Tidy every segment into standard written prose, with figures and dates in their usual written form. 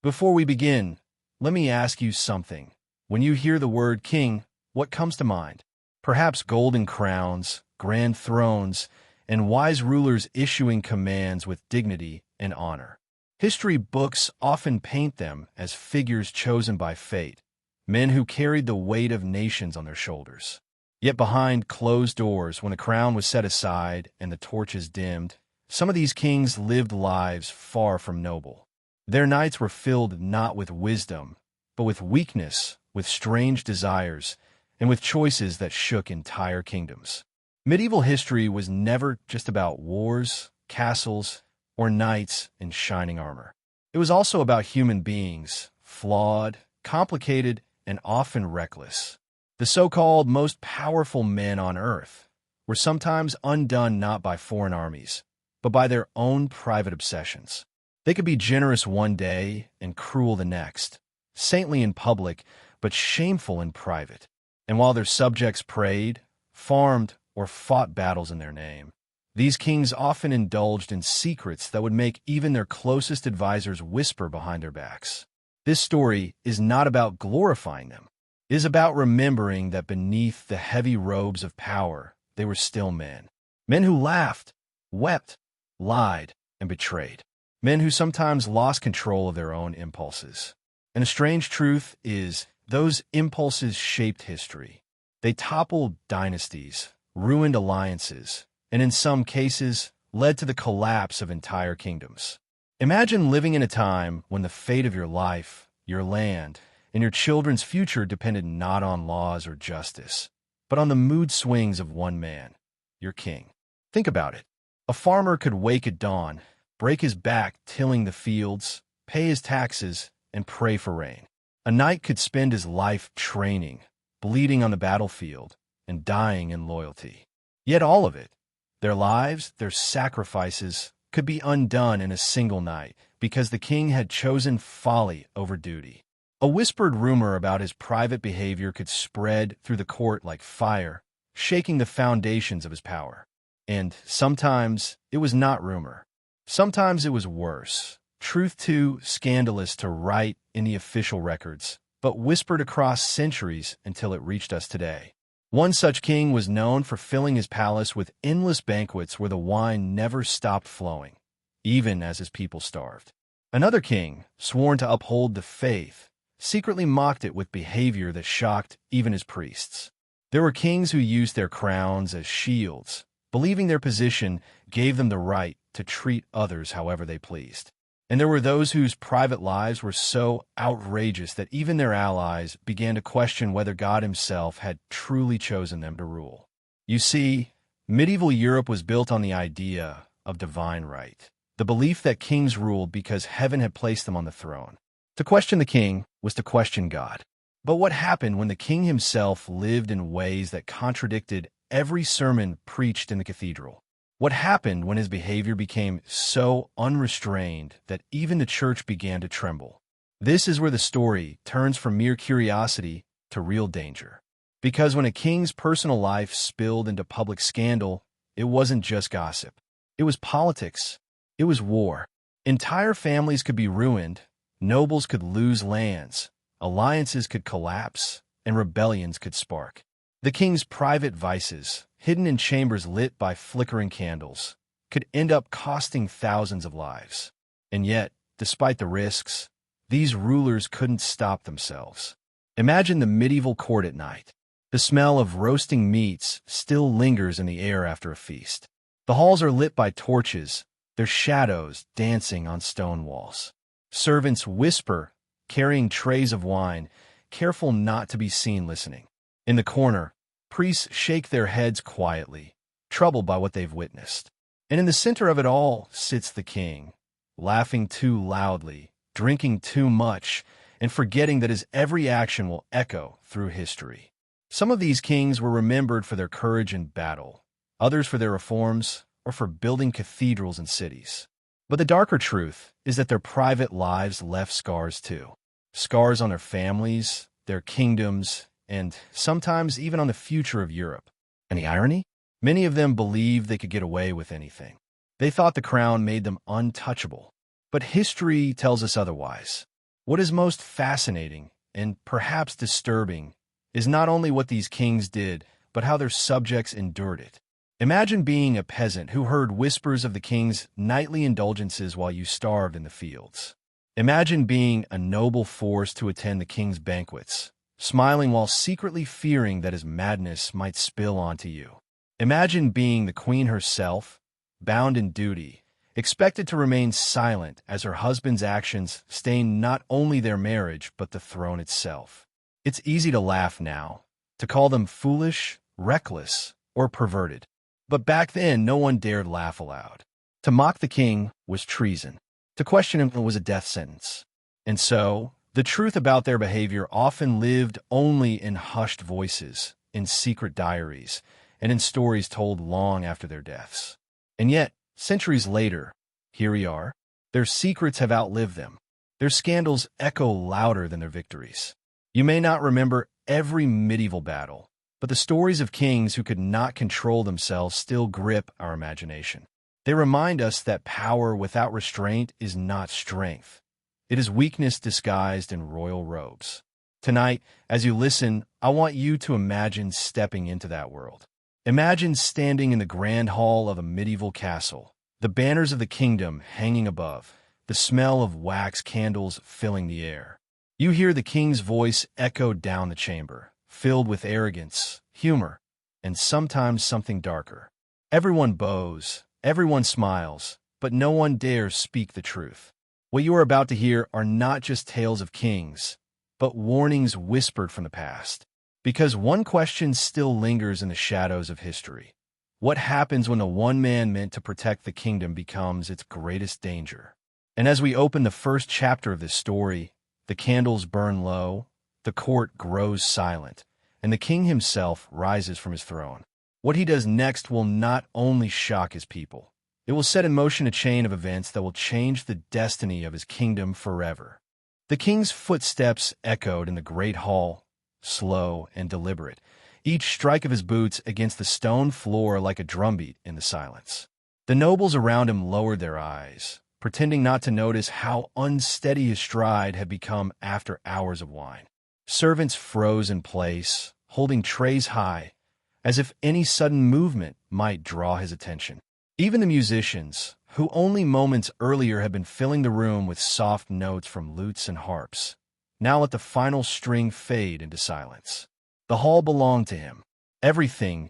Before we begin, let me ask you something. When you hear the word king, what comes to mind? Perhaps golden crowns, grand thrones, and wise rulers issuing commands with dignity and honor. History books often paint them as figures chosen by fate, men who carried the weight of nations on their shoulders. Yet behind closed doors, when the crown was set aside and the torches dimmed, some of these kings lived lives far from noble. Their nights were filled not with wisdom, but with weakness, with strange desires, and with choices that shook entire kingdoms. Medieval history was never just about wars, castles, or knights in shining armor. It was also about human beings, flawed, complicated, and often reckless. The so-called most powerful men on earth were sometimes undone not by foreign armies, but by their own private obsessions. They could be generous one day and cruel the next, saintly in public, but shameful in private. And while their subjects prayed, farmed, or fought battles in their name, these kings often indulged in secrets that would make even their closest advisors whisper behind their backs. This story is not about glorifying them. It is about remembering that beneath the heavy robes of power, they were still men. Men who laughed, wept, lied, and betrayed. Men who sometimes lost control of their own impulses. And a strange truth is, those impulses shaped history. They toppled dynasties, ruined alliances, and in some cases, led to the collapse of entire kingdoms. Imagine living in a time when the fate of your life, your land, and your children's future depended not on laws or justice, but on the mood swings of one man, your king. Think about it. A farmer could wake at dawn, break his back tilling the fields, pay his taxes, and pray for rain. A knight could spend his life training, bleeding on the battlefield, and dying in loyalty. Yet all of it, their lives, their sacrifices, could be undone in a single night because the king had chosen folly over duty. A whispered rumor about his private behavior could spread through the court like fire, shaking the foundations of his power. And sometimes it was not rumor. Sometimes it was worse. Truth too scandalous to write in the official records, but whispered across centuries until it reached us today. One such king was known for filling his palace with endless banquets where the wine never stopped flowing, even as his people starved. Another king, sworn to uphold the faith, secretly mocked it with behavior that shocked even his priests. There were kings who used their crowns as shields, believing their position gave them the right to treat others however they pleased. And there were those whose private lives were so outrageous that even their allies began to question whether God himself had truly chosen them to rule. You see, medieval Europe was built on the idea of divine right, the belief that kings ruled because heaven had placed them on the throne. To question the king was to question God. But what happened when the king himself lived in ways that contradicted every sermon preached in the cathedral? What happened when his behavior became so unrestrained that even the church began to tremble? This is where the story turns from mere curiosity to real danger. Because when a king's personal life spilled into public scandal, it wasn't just gossip. It was politics. It was war. Entire families could be ruined, nobles could lose lands, alliances could collapse, and rebellions could spark. The king's private vices, hidden in chambers lit by flickering candles, could end up costing thousands of lives. And yet, despite the risks, these rulers couldn't stop themselves. Imagine the medieval court at night. The smell of roasting meats still lingers in the air after a feast. The halls are lit by torches, their shadows dancing on stone walls. Servants whisper, carrying trays of wine, careful not to be seen listening. In the corner, priests shake their heads quietly, troubled by what they've witnessed. And in the center of it all sits the king, laughing too loudly, drinking too much, and forgetting that his every action will echo through history. Some of these kings were remembered for their courage in battle, others for their reforms, or for building cathedrals and cities. But the darker truth is that their private lives left scars too. Scars on their families, their kingdoms, and sometimes even on the future of Europe. And the irony? Many of them believed they could get away with anything. They thought the crown made them untouchable. But history tells us otherwise. What is most fascinating, and perhaps disturbing, is not only what these kings did, but how their subjects endured it. Imagine being a peasant who heard whispers of the king's nightly indulgences while you starved in the fields. Imagine being a noble forced to attend the king's banquets, smiling while secretly fearing that his madness might spill onto you. Imagine being the queen herself, bound in duty, expected to remain silent as her husband's actions stained not only their marriage but the throne itself. It's easy to laugh now, to call them foolish, reckless, or perverted. But back then, no one dared laugh aloud. To mock the king was treason. To question him was a death sentence. And so, the truth about their behavior often lived only in hushed voices, in secret diaries, and in stories told long after their deaths. And yet, centuries later, here we are. Their secrets have outlived them. Their scandals echo louder than their victories. You may not remember every medieval battle, but the stories of kings who could not control themselves still grip our imagination. They remind us that power without restraint is not strength. It is weakness disguised in royal robes. Tonight, as you listen, I want you to imagine stepping into that world. Imagine standing in the grand hall of a medieval castle, the banners of the kingdom hanging above, the smell of wax candles filling the air. You hear the king's voice echoed down the chamber, filled with arrogance, humor, and sometimes something darker. Everyone bows, everyone smiles, but no one dares speak the truth. What you are about to hear are not just tales of kings, but warnings whispered from the past. Because one question still lingers in the shadows of history. What happens when the one man meant to protect the kingdom becomes its greatest danger? And as we open the first chapter of this story, the candles burn low, the court grows silent, and the king himself rises from his throne. What he does next will not only shock his people, it will set in motion a chain of events that will change the destiny of his kingdom forever. The king's footsteps echoed in the great hall, slow and deliberate, each strike of his boots against the stone floor like a drumbeat in the silence. The nobles around him lowered their eyes, pretending not to notice how unsteady his stride had become after hours of wine. Servants froze in place, holding trays high, as if any sudden movement might draw his attention. Even the musicians, who only moments earlier had been filling the room with soft notes from lutes and harps, now let the final string fade into silence. The hall belonged to him. Everything,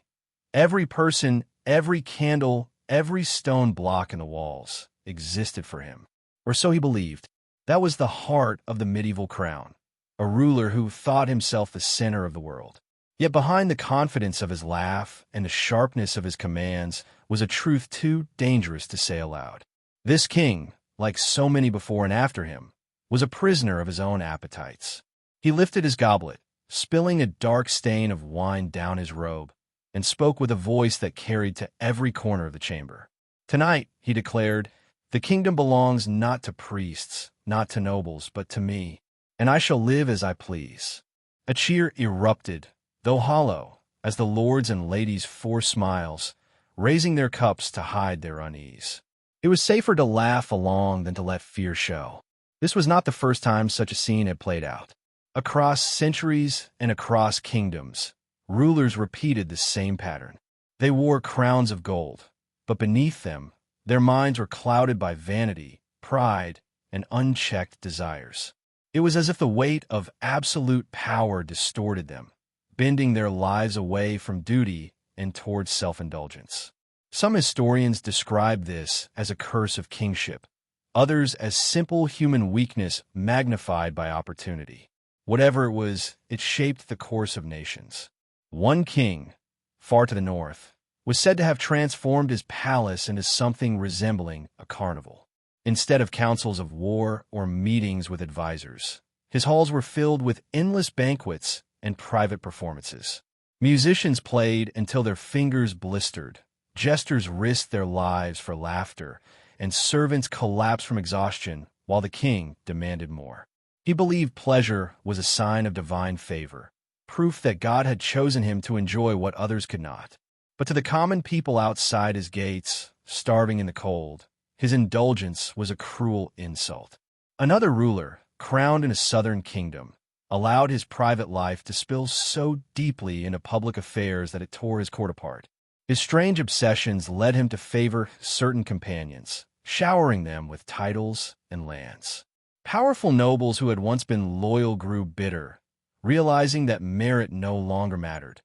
every person, every candle, every stone block in the walls existed for him. Or so he believed. That was the heart of the medieval crown, a ruler who thought himself the center of the world. Yet behind the confidence of his laugh and the sharpness of his commands was a truth too dangerous to say aloud. This king, like so many before and after him, was a prisoner of his own appetites. He lifted his goblet, spilling a dark stain of wine down his robe, and spoke with a voice that carried to every corner of the chamber. Tonight, he declared, the kingdom belongs not to priests, not to nobles, but to me, and I shall live as I please. A cheer erupted, though hollow, as the lords and ladies forced smiles, raising their cups to hide their unease. It was safer to laugh along than to let fear show. This was not the first time such a scene had played out. Across centuries and across kingdoms, rulers repeated the same pattern. They wore crowns of gold, but beneath them, their minds were clouded by vanity, pride, and unchecked desires. It was as if the weight of absolute power distorted them, bending their lives away from duty and towards self-indulgence. Some historians describe this as a curse of kingship, others as simple human weakness magnified by opportunity. Whatever it was, it shaped the course of nations. One king, far to the north, was said to have transformed his palace into something resembling a carnival. Instead of councils of war or meetings with advisors, his halls were filled with endless banquets and private performances. Musicians played until their fingers blistered, jesters risked their lives for laughter, and servants collapsed from exhaustion while the king demanded more. He believed pleasure was a sign of divine favor, proof that God had chosen him to enjoy what others could not. But to the common people outside his gates, starving in the cold, his indulgence was a cruel insult. Another ruler, crowned in a southern kingdom, allowed his private life to spill so deeply into public affairs that it tore his court apart. His strange obsessions led him to favor certain companions, showering them with titles and lands. Powerful nobles who had once been loyal grew bitter, realizing that merit no longer mattered.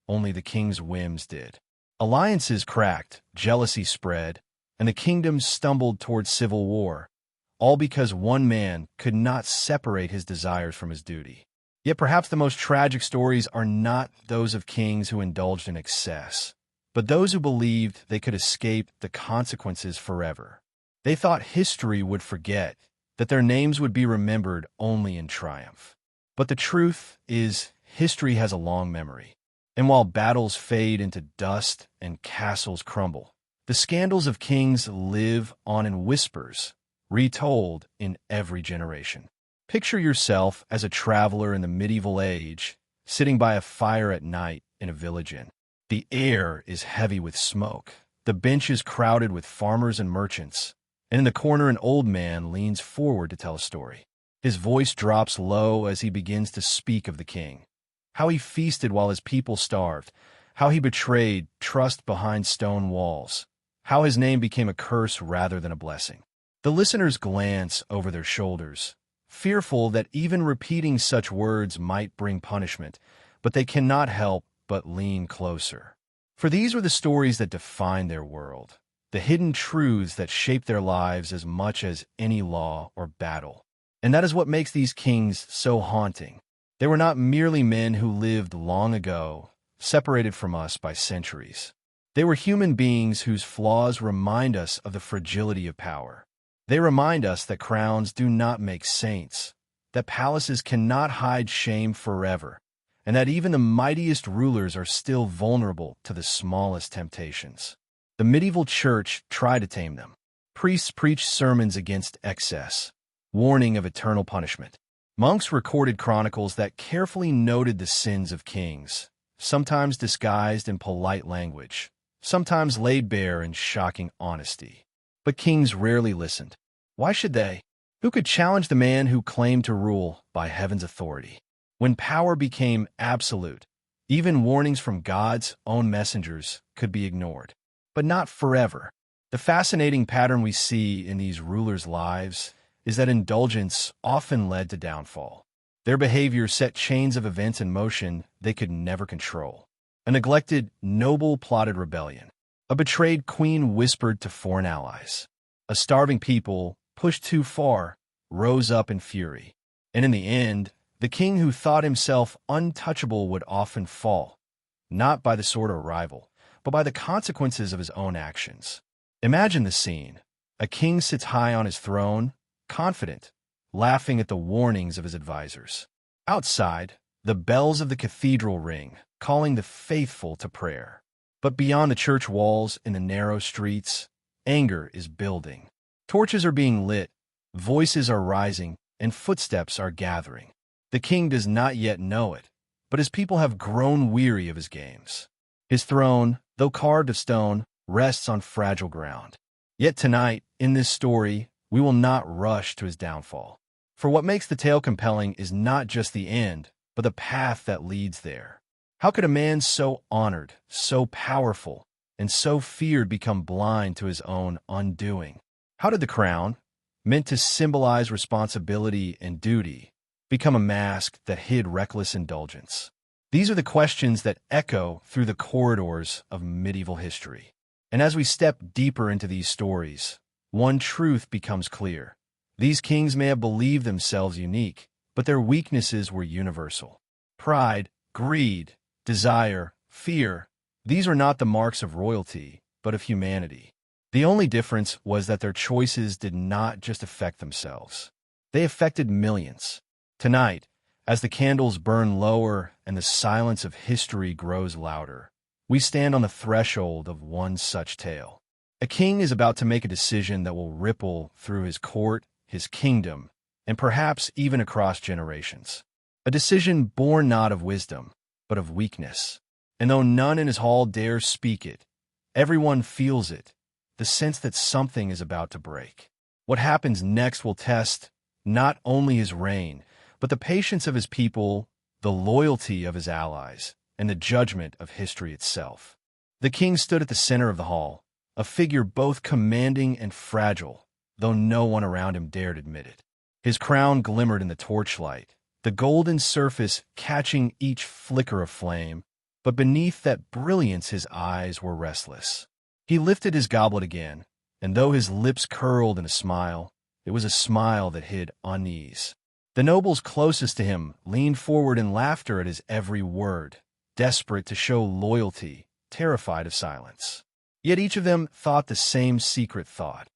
Only the king's whims did. Alliances cracked, jealousy spread, and the kingdom stumbled towards civil war, all because one man could not separate his desires from his duty. Yet perhaps the most tragic stories are not those of kings who indulged in excess, but those who believed they could escape the consequences forever. They thought history would forget, that their names would be remembered only in triumph. But the truth is, history has a long memory. And while battles fade into dust and castles crumble, the scandals of kings live on in whispers, retold in every generation. Picture yourself as a traveler in the medieval age, sitting by a fire at night in a village inn. The air is heavy with smoke, the benches crowded with farmers and merchants, and in the corner an old man leans forward to tell a story. His voice drops low as he begins to speak of the king, how he feasted while his people starved, how he betrayed trust behind stone walls, how his name became a curse rather than a blessing. The listeners glance over their shoulders, fearful that even repeating such words might bring punishment, but they cannot help but lean closer. For these were the stories that defined their world, the hidden truths that shaped their lives as much as any law or battle. And that is what makes these kings so haunting. They were not merely men who lived long ago, separated from us by centuries. They were human beings whose flaws remind us of the fragility of power. They remind us that crowns do not make saints, that palaces cannot hide shame forever, and that even the mightiest rulers are still vulnerable to the smallest temptations. The medieval church tried to tame them. Priests preached sermons against excess, warning of eternal punishment. Monks recorded chronicles that carefully noted the sins of kings, sometimes disguised in polite language, sometimes laid bare in shocking honesty. But kings rarely listened. Why should they? Who could challenge the man who claimed to rule by heaven's authority? When power became absolute, even warnings from God's own messengers could be ignored. But not forever. The fascinating pattern we see in these rulers' lives is that indulgence often led to downfall. Their behavior set chains of events in motion they could never control. A neglected noble plotted rebellion. A betrayed queen whispered to foreign allies. A starving people, pushed too far, rose up in fury. And in the end, the king who thought himself untouchable would often fall, not by the sword or rival, but by the consequences of his own actions. Imagine the scene. A king sits high on his throne, confident, laughing at the warnings of his advisors. Outside, the bells of the cathedral ring, calling the faithful to prayer. But beyond the church walls, in the narrow streets, anger is building. Torches are being lit, voices are rising, and footsteps are gathering. The king does not yet know it, but his people have grown weary of his games. His throne, though carved of stone, rests on fragile ground. Yet tonight, in this story, we will not rush to his downfall. For what makes the tale compelling is not just the end, but the path that leads there. How could a man so honored, so powerful, and so feared become blind to his own undoing? How did the crown, meant to symbolize responsibility and duty, become a mask that hid reckless indulgence? These are the questions that echo through the corridors of medieval history. And as we step deeper into these stories, one truth becomes clear. These kings may have believed themselves unique, but their weaknesses were universal. Pride, greed, desire, fear, these were not the marks of royalty, but of humanity. The only difference was that their choices did not just affect themselves. They affected millions. Tonight, as the candles burn lower and the silence of history grows louder, we stand on the threshold of one such tale. A king is about to make a decision that will ripple through his court, his kingdom, and perhaps even across generations. A decision born not of wisdom, but of weakness. And though none in his hall dares speak it, everyone feels it, the sense that something is about to break. What happens next will test not only his reign, but the patience of his people, the loyalty of his allies, and the judgment of history itself. The king stood at the center of the hall, a figure both commanding and fragile, though no one around him dared admit it. His crown glimmered in the torchlight, the golden surface catching each flicker of flame, but beneath that brilliance his eyes were restless. He lifted his goblet again, and though his lips curled in a smile, it was a smile that hid unease. The nobles closest to him leaned forward in laughter at his every word, desperate to show loyalty, terrified of silence. Yet each of them thought the same secret thought.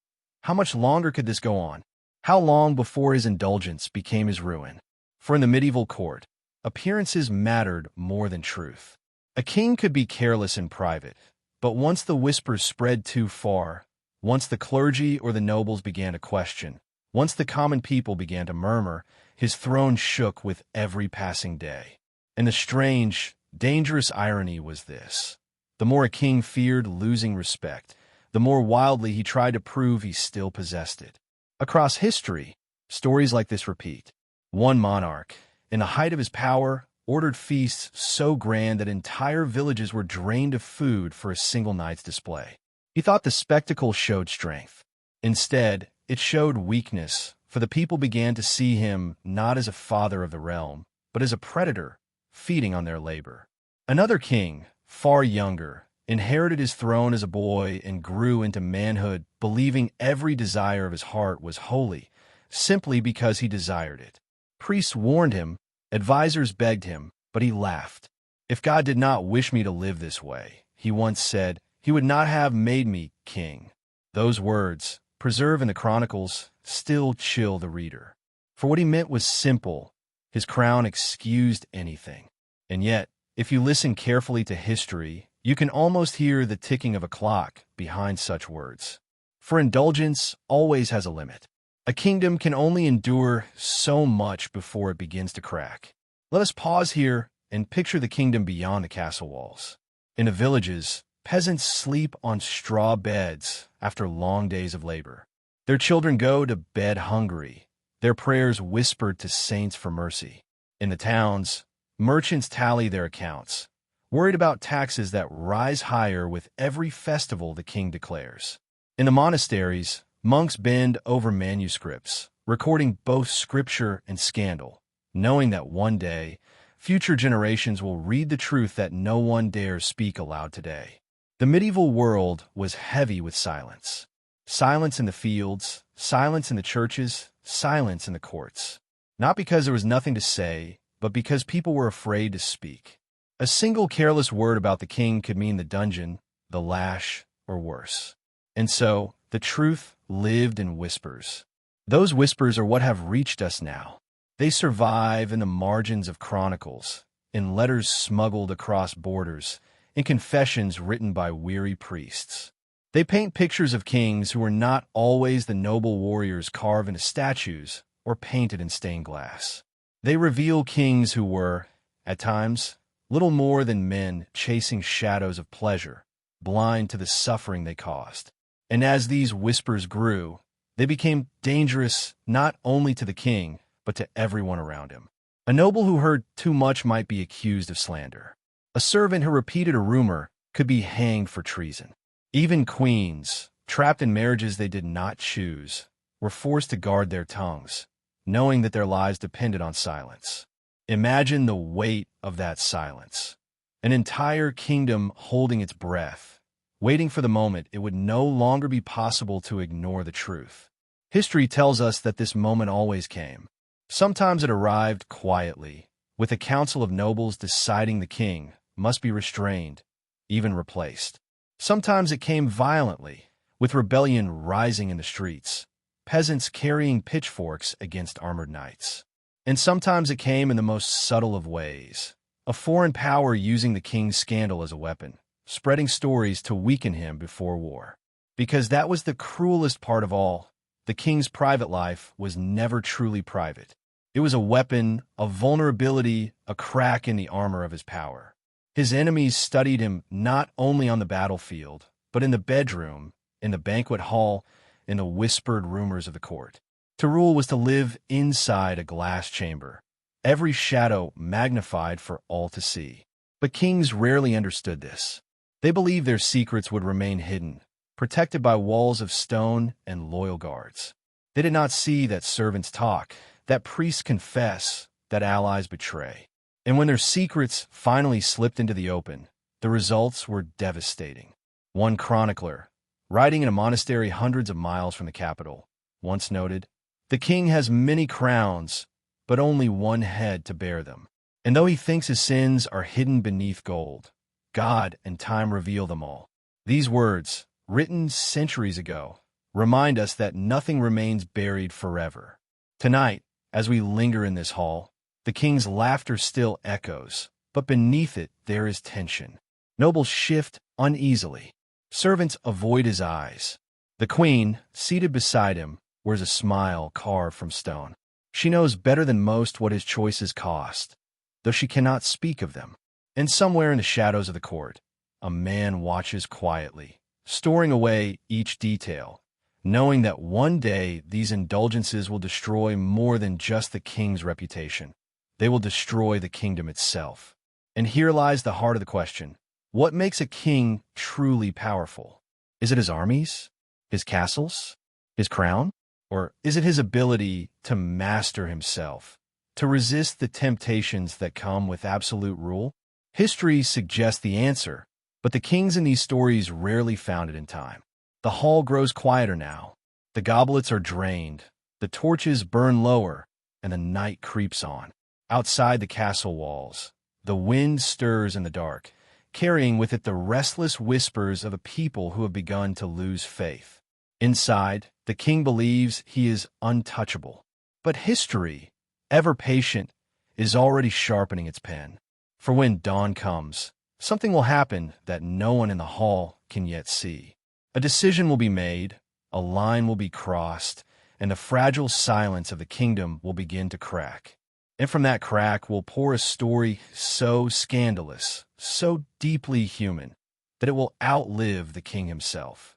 How much longer could this go on? How long before his indulgence became his ruin? For in the medieval court, appearances mattered more than truth. A king could be careless in private, but once the whispers spread too far, once the clergy or the nobles began to question, once the common people began to murmur, his throne shook with every passing day. And the strange, dangerous irony was this. The more a king feared losing respect, the more wildly he tried to prove he still possessed it. Across history, stories like this repeat. One monarch, in the height of his power, ordered feasts so grand that entire villages were drained of food for a single night's display. He thought the spectacle showed strength. Instead, it showed weakness, for the people began to see him not as a father of the realm, but as a predator, feeding on their labor. Another king, far younger, inherited his throne as a boy and grew into manhood, believing every desire of his heart was holy, simply because he desired it. Priests warned him, advisors begged him, but he laughed. If God did not wish me to live this way, he once said, he would not have made me king. Those words, preserved in the chronicles, still chill the reader. For what he meant was simple. His crown excused anything. And yet, if you listen carefully to history, you can almost hear the ticking of a clock behind such words. For indulgence always has a limit. A kingdom can only endure so much before it begins to crack. Let us pause here and picture the kingdom beyond the castle walls. In the villages, peasants sleep on straw beds after long days of labor. Their children go to bed hungry, their prayers whispered to saints for mercy. In the towns, merchants tally their accounts, worried about taxes that rise higher with every festival the king declares. In the monasteries, monks bend over manuscripts, recording both scripture and scandal, knowing that one day, future generations will read the truth that no one dares speak aloud today. The medieval world was heavy with silence. Silence in the fields, silence in the churches, silence in the courts. Not because there was nothing to say, but because people were afraid to speak. A single careless word about the king could mean the dungeon, the lash, or worse. And so, the truth lived in whispers. Those whispers are what have reached us now. They survive in the margins of chronicles, in letters smuggled across borders, in confessions written by weary priests. They paint pictures of kings who were not always the noble warriors carved into statues or painted in stained glass. They reveal kings who were, at times, little more than men chasing shadows of pleasure, blind to the suffering they caused. And as these whispers grew, they became dangerous not only to the king, but to everyone around him. A noble who heard too much might be accused of slander. A servant who repeated a rumor could be hanged for treason. Even queens, trapped in marriages they did not choose, were forced to guard their tongues, knowing that their lives depended on silence. Imagine the weight of that silence. An entire kingdom holding its breath, waiting for the moment it would no longer be possible to ignore the truth. History tells us that this moment always came. Sometimes it arrived quietly, with a council of nobles deciding the king must be restrained, even replaced. Sometimes it came violently, with rebellion rising in the streets, peasants carrying pitchforks against armored knights. And sometimes it came in the most subtle of ways, a foreign power using the king's scandal as a weapon, spreading stories to weaken him before war. Because that was the cruelest part of all. The king's private life was never truly private. It was a weapon, a vulnerability, a crack in the armor of his power. His enemies studied him not only on the battlefield, but in the bedroom, in the banquet hall, in the whispered rumors of the court. To rule was to live inside a glass chamber, every shadow magnified for all to see. But kings rarely understood this. They believed their secrets would remain hidden, protected by walls of stone and loyal guards. They did not see that servants talk, that priests confess, that allies betray. And when their secrets finally slipped into the open, the results were devastating. One chronicler, writing in a monastery hundreds of miles from the capital, once noted, "The king has many crowns, but only one head to bear them. And though he thinks his sins are hidden beneath gold, God and time reveal them all." These words, written centuries ago, remind us that nothing remains buried forever. Tonight, as we linger in this hall, the king's laughter still echoes, but beneath it there is tension. Nobles shift uneasily. Servants avoid his eyes. The queen, seated beside him, wears a smile carved from stone. She knows better than most what his choices cost, though she cannot speak of them. And somewhere in the shadows of the court, a man watches quietly, storing away each detail, knowing that one day these indulgences will destroy more than just the king's reputation. They will destroy the kingdom itself. And here lies the heart of the question. What makes a king truly powerful? Is it his armies? His castles? His crown? Or is it his ability to master himself, to resist the temptations that come with absolute rule? History suggests the answer, but the kings in these stories rarely found it in time. The hall grows quieter now. The goblets are drained, the torches burn lower, and the night creeps on. Outside the castle walls, the wind stirs in the dark, carrying with it the restless whispers of a people who have begun to lose faith. Inside, the king believes he is untouchable. But history, ever patient, is already sharpening its pen. For when dawn comes, something will happen that no one in the hall can yet see. A decision will be made, a line will be crossed, and the fragile silence of the kingdom will begin to crack. And from that crack will pour a story so scandalous, so deeply human, that it will outlive the king himself.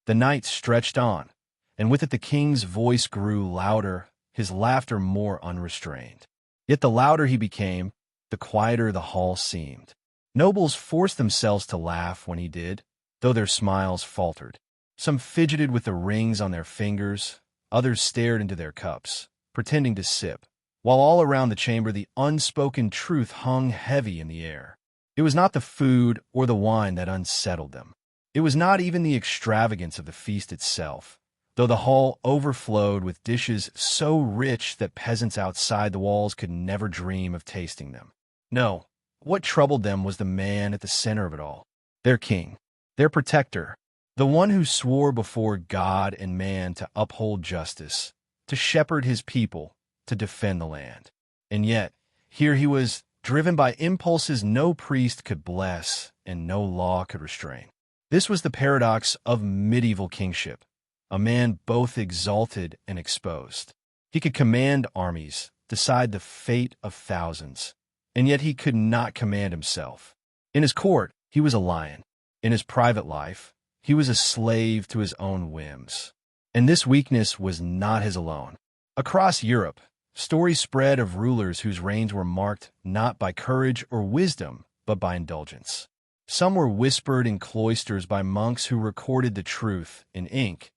The night stretched on, and with it the king's voice grew louder, his laughter more unrestrained. Yet the louder he became, the quieter the hall seemed. Nobles forced themselves to laugh when he did, though their smiles faltered. Some fidgeted with the rings on their fingers, others stared into their cups, pretending to sip, while all around the chamber the unspoken truth hung heavy in the air. It was not the food or the wine that unsettled them. It was not even the extravagance of the feast itself, though the hall overflowed with dishes so rich that peasants outside the walls could never dream of tasting them. No, what troubled them was the man at the center of it all, their king, their protector, the one who swore before God and man to uphold justice, to shepherd his people, to defend the land. And yet, here he was, driven by impulses no priest could bless and no law could restrain. This was the paradox of medieval kingship, a man both exalted and exposed. He could command armies, decide the fate of thousands, and yet he could not command himself. In his court, he was a lion. In his private life, he was a slave to his own whims. And this weakness was not his alone. Across Europe, stories spread of rulers whose reigns were marked not by courage or wisdom, but by indulgence. Some were whispered in cloisters by monks who recorded the truth in ink,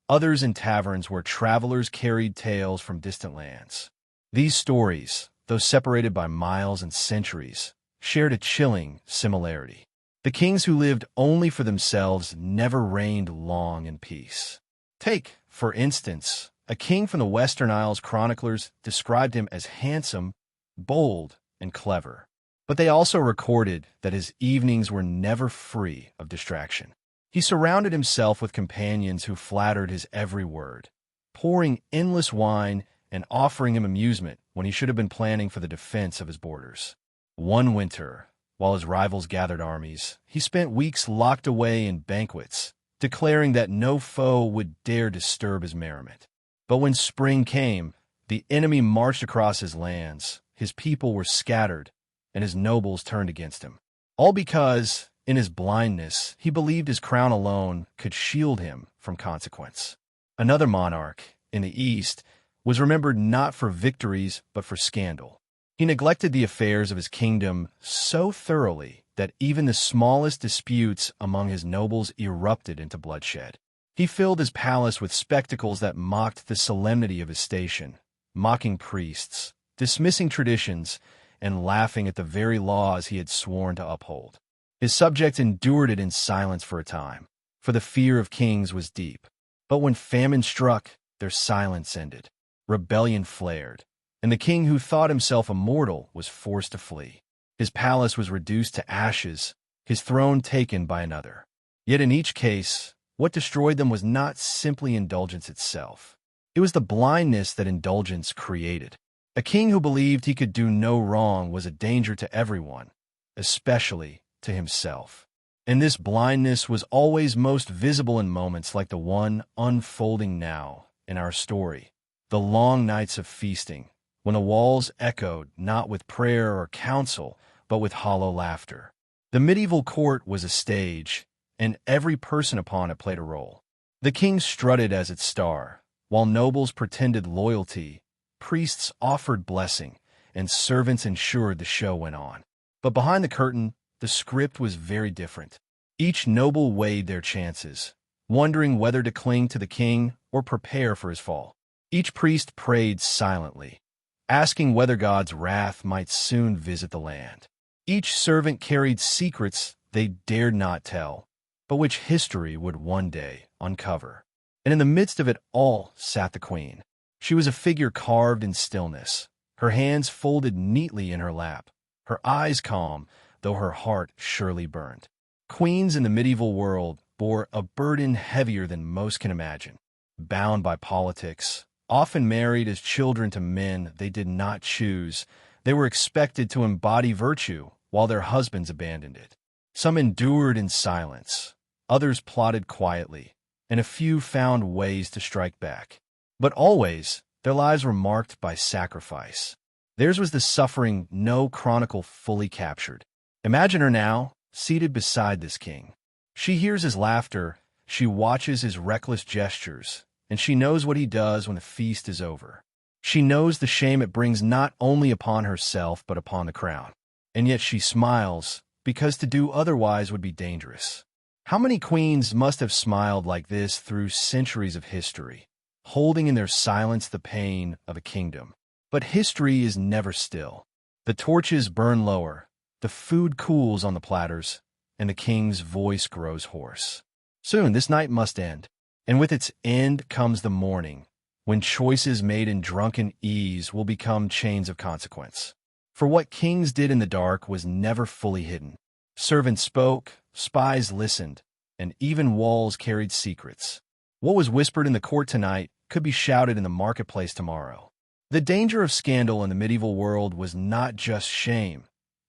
others in taverns where travelers carried tales from distant lands. These stories, though separated by miles and centuries, shared a chilling similarity. The kings who lived only for themselves never reigned long in peace. Take, for instance, a king from the Western Isles. Chroniclers described him as handsome, bold, and clever. But they also recorded that his evenings were never free of distraction. He surrounded himself with companions who flattered his every word, pouring endless wine and offering him amusement when he should have been planning for the defense of his borders. One winter, while his rivals gathered armies, he spent weeks locked away in banquets, declaring that no foe would dare disturb his merriment. But when spring came, the enemy marched across his lands, his people were scattered, and his nobles turned against him. All because, in his blindness, he believed his crown alone could shield him from consequence. Another monarch, in the east, was remembered not for victories but for scandal. He neglected the affairs of his kingdom so thoroughly that even the smallest disputes among his nobles erupted into bloodshed. He filled his palace with spectacles that mocked the solemnity of his station, mocking priests, dismissing traditions, and laughing at the very laws he had sworn to uphold. His subjects endured it in silence for a time, for the fear of kings was deep. But when famine struck, their silence ended. Rebellion flared, and the king who thought himself immortal was forced to flee. His palace was reduced to ashes, his throne taken by another. Yet in each case, what destroyed them was not simply indulgence itself. It was the blindness that indulgence created. A king who believed he could do no wrong was a danger to everyone, especially to himself. And this blindness was always most visible in moments like the one unfolding now in our story. The long nights of feasting, when the walls echoed not with prayer or counsel, but with hollow laughter. The medieval court was a stage, and every person upon it played a role. The king strutted as its star, while nobles pretended loyalty, priests offered blessing, and servants ensured the show went on. But behind the curtain, the script was very different. Each noble weighed their chances, wondering whether to cling to the king or prepare for his fall. Each priest prayed silently, asking whether God's wrath might soon visit the land. Each servant carried secrets they dared not tell, but which history would one day uncover. And in the midst of it all sat the queen. She was a figure carved in stillness, her hands folded neatly in her lap, her eyes calm, though her heart surely burned. Queens in the medieval world bore a burden heavier than most can imagine. Bound by politics, often married as children to men they did not choose, they were expected to embody virtue while their husbands abandoned it. Some endured in silence, others plotted quietly, and a few found ways to strike back. But always, their lives were marked by sacrifice. Theirs was the suffering no chronicle fully captured. Imagine her now, seated beside this king. She hears his laughter, she watches his reckless gestures, and she knows what he does when the feast is over. She knows the shame it brings not only upon herself but upon the crown. And yet she smiles, because to do otherwise would be dangerous. How many queens must have smiled like this through centuries of history, holding in their silence the pain of a kingdom? But history is never still. The torches burn lower, the food cools on the platters, and the king's voice grows hoarse. Soon this night must end, and with its end comes the morning, when choices made in drunken ease will become chains of consequence. For what kings did in the dark was never fully hidden. Servants spoke, spies listened, and even walls carried secrets. What was whispered in the court tonight could be shouted in the marketplace tomorrow. The danger of scandal in the medieval world was not just shame,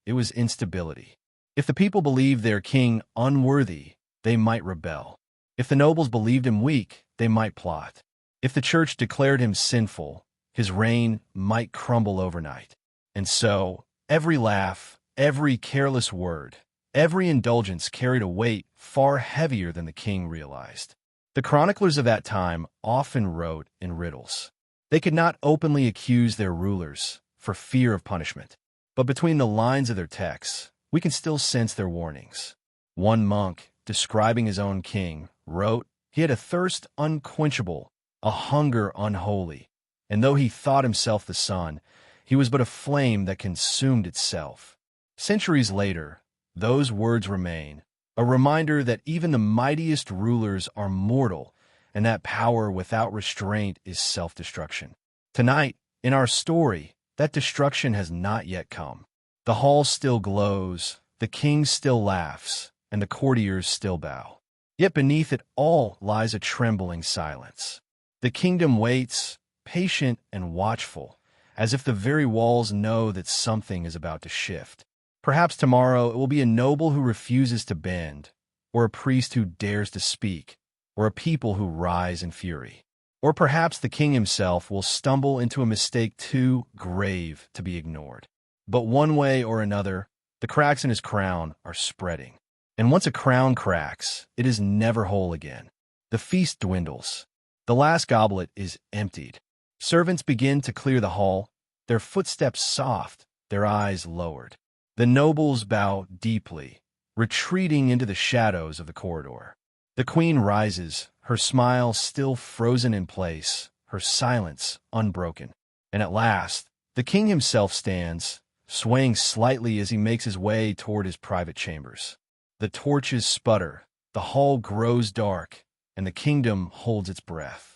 it was instability. If the people believed their king unworthy, they might rebel. If the nobles believed him weak, they might plot. If the church declared him sinful, his reign might crumble overnight. And so, every laugh, every careless word, every indulgence carried a weight far heavier than the king realized. The chroniclers of that time often wrote in riddles. They could not openly accuse their rulers for fear of punishment, but between the lines of their texts, we can still sense their warnings. One monk, describing his own king, wrote, "He had a thirst unquenchable, a hunger unholy, and though he thought himself the sun, he was but a flame that consumed itself." Centuries later, those words remain, a reminder that even the mightiest rulers are mortal, and that power without restraint is self-destruction. Tonight, in our story, that destruction has not yet come. The hall still glows, the king still laughs, and the courtiers still bow. Yet beneath it all lies a trembling silence. The kingdom waits, patient and watchful, as if the very walls know that something is about to shift. Perhaps tomorrow it will be a noble who refuses to bend, or a priest who dares to speak, or a people who rise in fury. Or perhaps the king himself will stumble into a mistake too grave to be ignored. But one way or another, the cracks in his crown are spreading. And once a crown cracks, it is never whole again. The feast dwindles. The last goblet is emptied. Servants begin to clear the hall, their footsteps soft, their eyes lowered. The nobles bow deeply, retreating into the shadows of the corridor. The queen rises, her smile still frozen in place, her silence unbroken. And at last, the king himself stands, swaying slightly as he makes his way toward his private chambers. The torches sputter, the hall grows dark, and the kingdom holds its breath.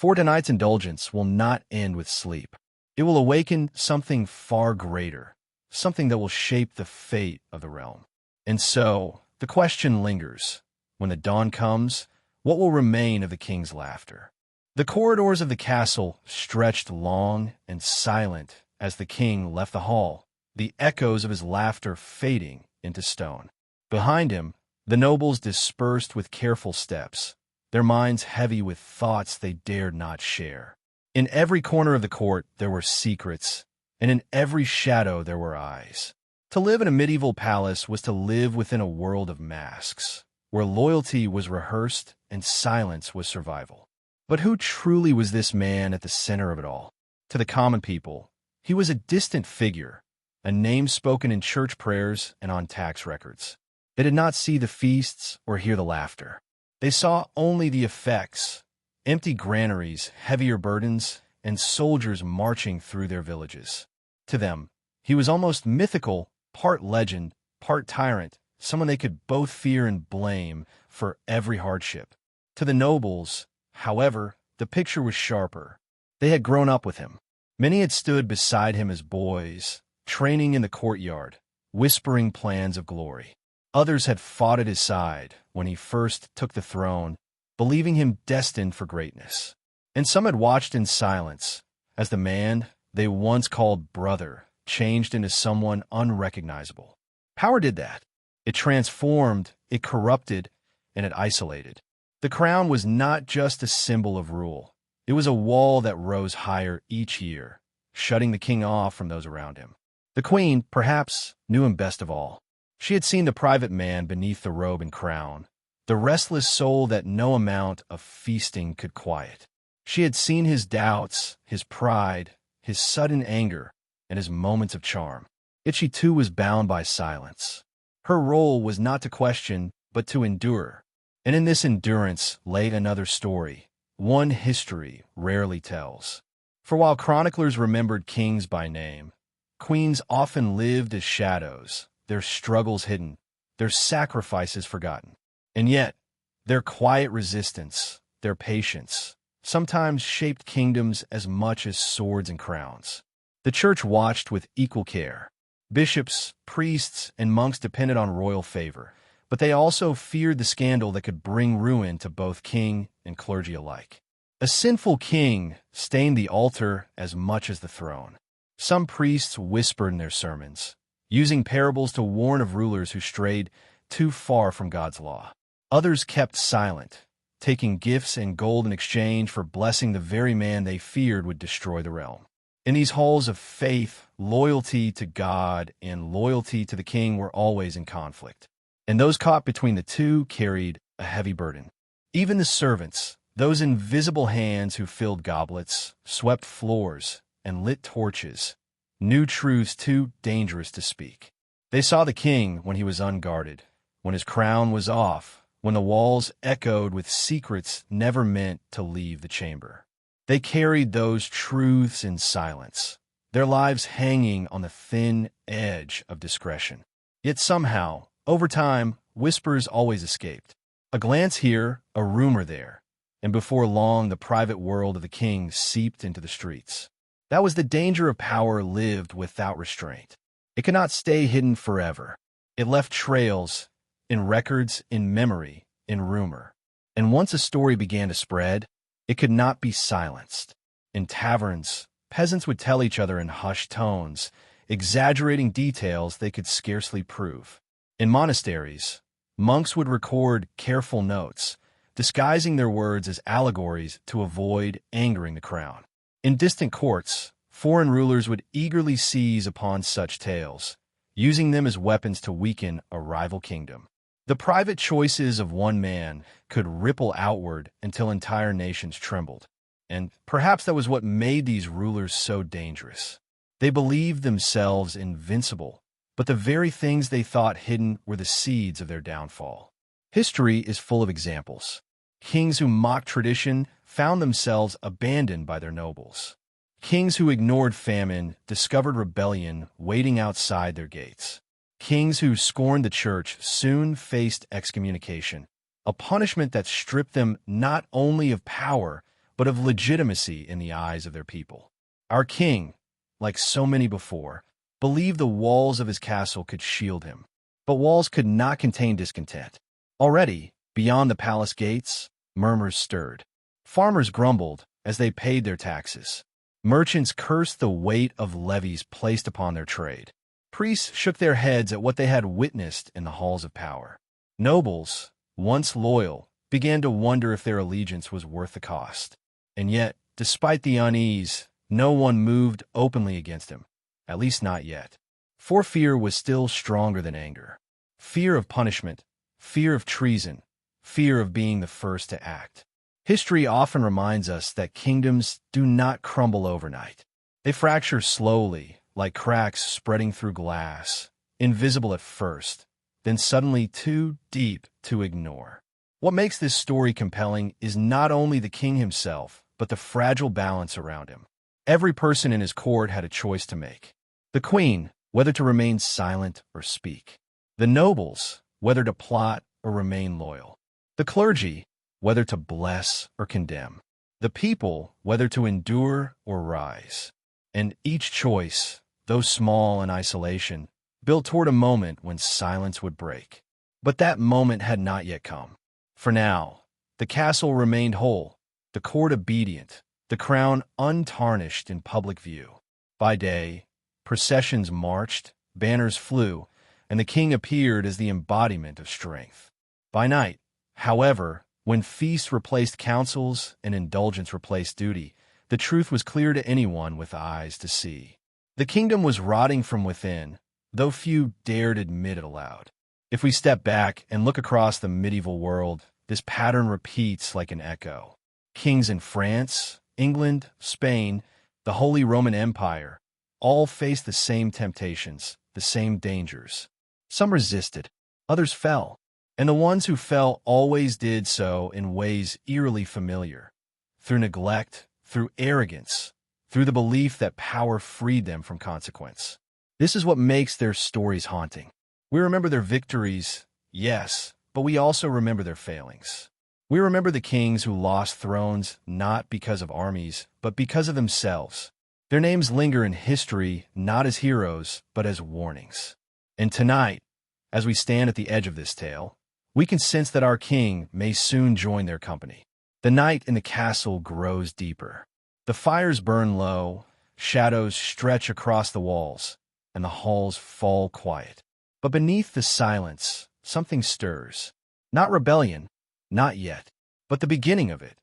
For tonight's indulgence will not end with sleep. It will awaken something far greater, something that will shape the fate of the realm. And so, the question lingers. When the dawn comes, what will remain of the king's laughter? The corridors of the castle stretched long and silent as the king left the hall, the echoes of his laughter fading into stone. Behind him, the nobles dispersed with careful steps, their minds heavy with thoughts they dared not share. In every corner of the court there were secrets, and in every shadow there were eyes. To live in a medieval palace was to live within a world of masks, where loyalty was rehearsed and silence was survival. But who truly was this man at the center of it all? To the common people, he was a distant figure, a name spoken in church prayers and on tax records. They did not see the feasts or hear the laughter. They saw only the effects, empty granaries, heavier burdens, and soldiers marching through their villages. To them, he was almost mythical, part legend, part tyrant, someone they could both fear and blame for every hardship. To the nobles, however, the picture was sharper. They had grown up with him. Many had stood beside him as boys, training in the courtyard, whispering plans of glory. Others had fought at his side when he first took the throne, believing him destined for greatness. And some had watched in silence as the man they once called brother changed into someone unrecognizable. Power did that. It transformed, it corrupted, and it isolated. The crown was not just a symbol of rule. It was a wall that rose higher each year, shutting the king off from those around him. The queen, perhaps, knew him best of all. She had seen the private man beneath the robe and crown, the restless soul that no amount of feasting could quiet. She had seen his doubts, his pride, his sudden anger, and his moments of charm. Yet she too was bound by silence. Her role was not to question, but to endure. And in this endurance lay another story, one history rarely tells. For while chroniclers remembered kings by name, queens often lived as shadows, their struggles hidden, their sacrifices forgotten. And yet, their quiet resistance, their patience, sometimes shaped kingdoms as much as swords and crowns. The church watched with equal care. Bishops, priests, and monks depended on royal favor, but they also feared the scandal that could bring ruin to both king and clergy alike. A sinful king stained the altar as much as the throne. Some priests whispered in their sermons, using parables to warn of rulers who strayed too far from God's law. Others kept silent, taking gifts and gold in exchange for blessing the very man they feared would destroy the realm. In these halls of faith, loyalty to God and loyalty to the king were always in conflict. And those caught between the two carried a heavy burden. Even the servants, those invisible hands who filled goblets, swept floors, and lit torches, knew truths too dangerous to speak. They saw the king when he was unguarded, when his crown was off, when the walls echoed with secrets never meant to leave the chamber. They carried those truths in silence, their lives hanging on the thin edge of discretion. Yet somehow, over time, whispers always escaped. A glance here, a rumor there, and before long the private world of the king seeped into the streets. That was the danger of power lived without restraint. It could not stay hidden forever. It left trails, in records, in memory, in rumor. And once a story began to spread, it could not be silenced. In taverns, peasants would tell each other in hushed tones, exaggerating details they could scarcely prove. In monasteries, monks would record careful notes, disguising their words as allegories to avoid angering the crown. In distant courts, foreign rulers would eagerly seize upon such tales, using them as weapons to weaken a rival kingdom. The private choices of one man could ripple outward until entire nations trembled. And perhaps that was what made these rulers so dangerous. They believed themselves invincible, but the very things they thought hidden were the seeds of their downfall. History is full of examples. Kings who mocked tradition found themselves abandoned by their nobles. Kings who ignored famine discovered rebellion waiting outside their gates. Kings who scorned the church soon faced excommunication, a punishment that stripped them not only of power, but of legitimacy in the eyes of their people. Our king, like so many before, believed the walls of his castle could shield him. But walls could not contain discontent. Already, beyond the palace gates, murmurs stirred. Farmers grumbled as they paid their taxes. Merchants cursed the weight of levies placed upon their trade. Priests shook their heads at what they had witnessed in the halls of power. Nobles, once loyal, began to wonder if their allegiance was worth the cost. And yet, despite the unease, no one moved openly against him, at least not yet. For fear was still stronger than anger. Fear of punishment, fear of treason, fear of being the first to act. History often reminds us that kingdoms do not crumble overnight. They fracture slowly, like cracks spreading through glass, invisible at first, then suddenly too deep to ignore. What makes this story compelling is not only the king himself, but the fragile balance around him. Every person in his court had a choice to make. The queen, whether to remain silent or speak. The nobles, whether to plot or remain loyal. The clergy, whether to bless or condemn. The people, whether to endure or rise. And each choice, though small in isolation, built toward a moment when silence would break. But that moment had not yet come. For now, the castle remained whole, the court obedient, the crown untarnished in public view. By day, processions marched, banners flew, and the king appeared as the embodiment of strength. By night, however, when feasts replaced councils and indulgence replaced duty, the truth was clear to anyone with eyes to see. The kingdom was rotting from within, though few dared admit it aloud. If we step back and look across the medieval world, this pattern repeats like an echo. Kings in France, England, Spain, the Holy Roman Empire, all faced the same temptations, the same dangers. Some resisted, others fell, and the ones who fell always did so in ways eerily familiar, through neglect, through arrogance, through the belief that power freed them from consequence. This is what makes their stories haunting. We remember their victories, yes, but we also remember their failings. We remember the kings who lost thrones not because of armies, but because of themselves. Their names linger in history not as heroes, but as warnings. And tonight, as we stand at the edge of this tale, we can sense that our king may soon join their company. The night in the castle grows deeper. The fires burn low, shadows stretch across the walls, and the halls fall quiet. But beneath the silence, something stirs. Not rebellion, not yet, but the beginning of it.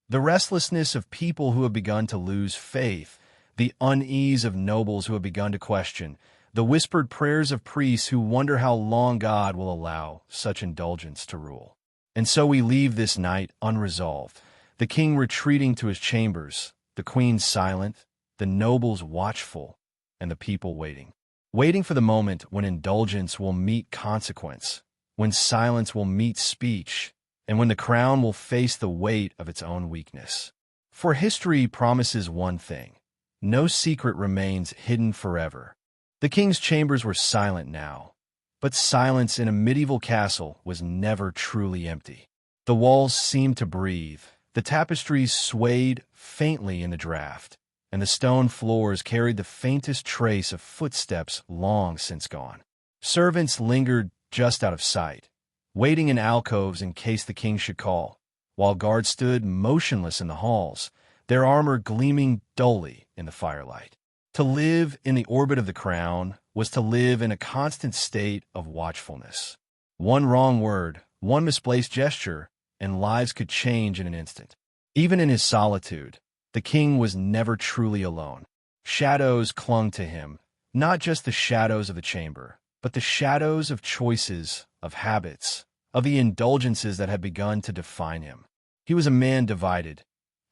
The restlessness of people who have begun to lose faith, the unease of nobles who have begun to question, the whispered prayers of priests who wonder how long God will allow such indulgence to rule. And so we leave this night unresolved, the king retreating to his chambers, the queen silent, the nobles watchful, and the people waiting. Waiting for the moment when indulgence will meet consequence, when silence will meet speech, and when the crown will face the weight of its own weakness. For history promises one thing: no secret remains hidden forever. The king's chambers were silent now, but silence in a medieval castle was never truly empty. The walls seemed to breathe, the tapestries swayed faintly in the draught, and the stone floors carried the faintest trace of footsteps long since gone. Servants lingered just out of sight, waiting in alcoves in case the king should call, while guards stood motionless in the halls, their armor gleaming dully in the firelight. To live in the orbit of the crown was to live in a constant state of watchfulness. One wrong word, one misplaced gesture, and lives could change in an instant. Even in his solitude, the king was never truly alone. Shadows clung to him, not just the shadows of the chamber, but the shadows of choices, of habits, of the indulgences that had begun to define him. He was a man divided,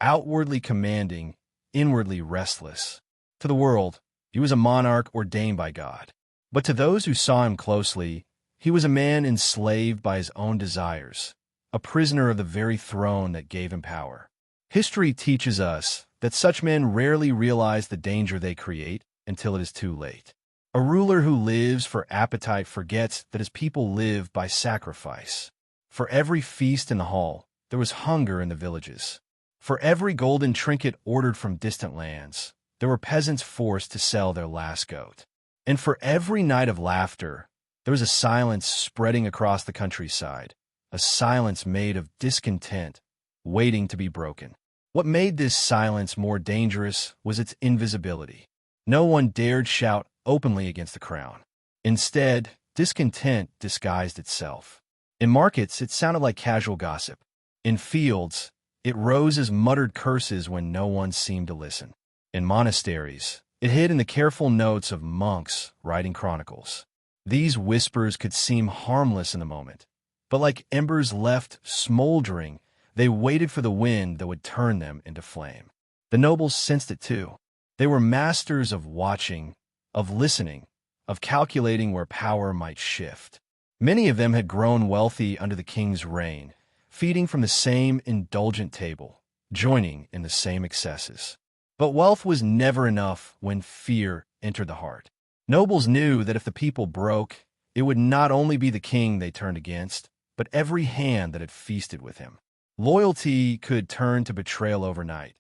outwardly commanding, inwardly restless. To the world, he was a monarch ordained by God. But to those who saw him closely, he was a man enslaved by his own desires, a prisoner of the very throne that gave him power. History teaches us that such men rarely realize the danger they create until it is too late. A ruler who lives for appetite forgets that his people live by sacrifice. For every feast in the hall, there was hunger in the villages. For every golden trinket ordered from distant lands, there were peasants forced to sell their last goat. And for every night of laughter, there was a silence spreading across the countryside, a silence made of discontent, waiting to be broken. What made this silence more dangerous was its invisibility. No one dared shout openly against the crown. Instead, discontent disguised itself. In markets, it sounded like casual gossip. In fields, it rose as muttered curses when no one seemed to listen. In monasteries, it hid in the careful notes of monks writing chronicles. These whispers could seem harmless in the moment, but like embers left smoldering, they waited for the wind that would turn them into flame. The nobles sensed it too. They were masters of watching, of listening, of calculating where power might shift. Many of them had grown wealthy under the king's reign, feeding from the same indulgent table, joining in the same excesses. But wealth was never enough when fear entered the heart. Nobles knew that if the people broke, it would not only be the king they turned against, but every hand that had feasted with him. Loyalty could turn to betrayal overnight,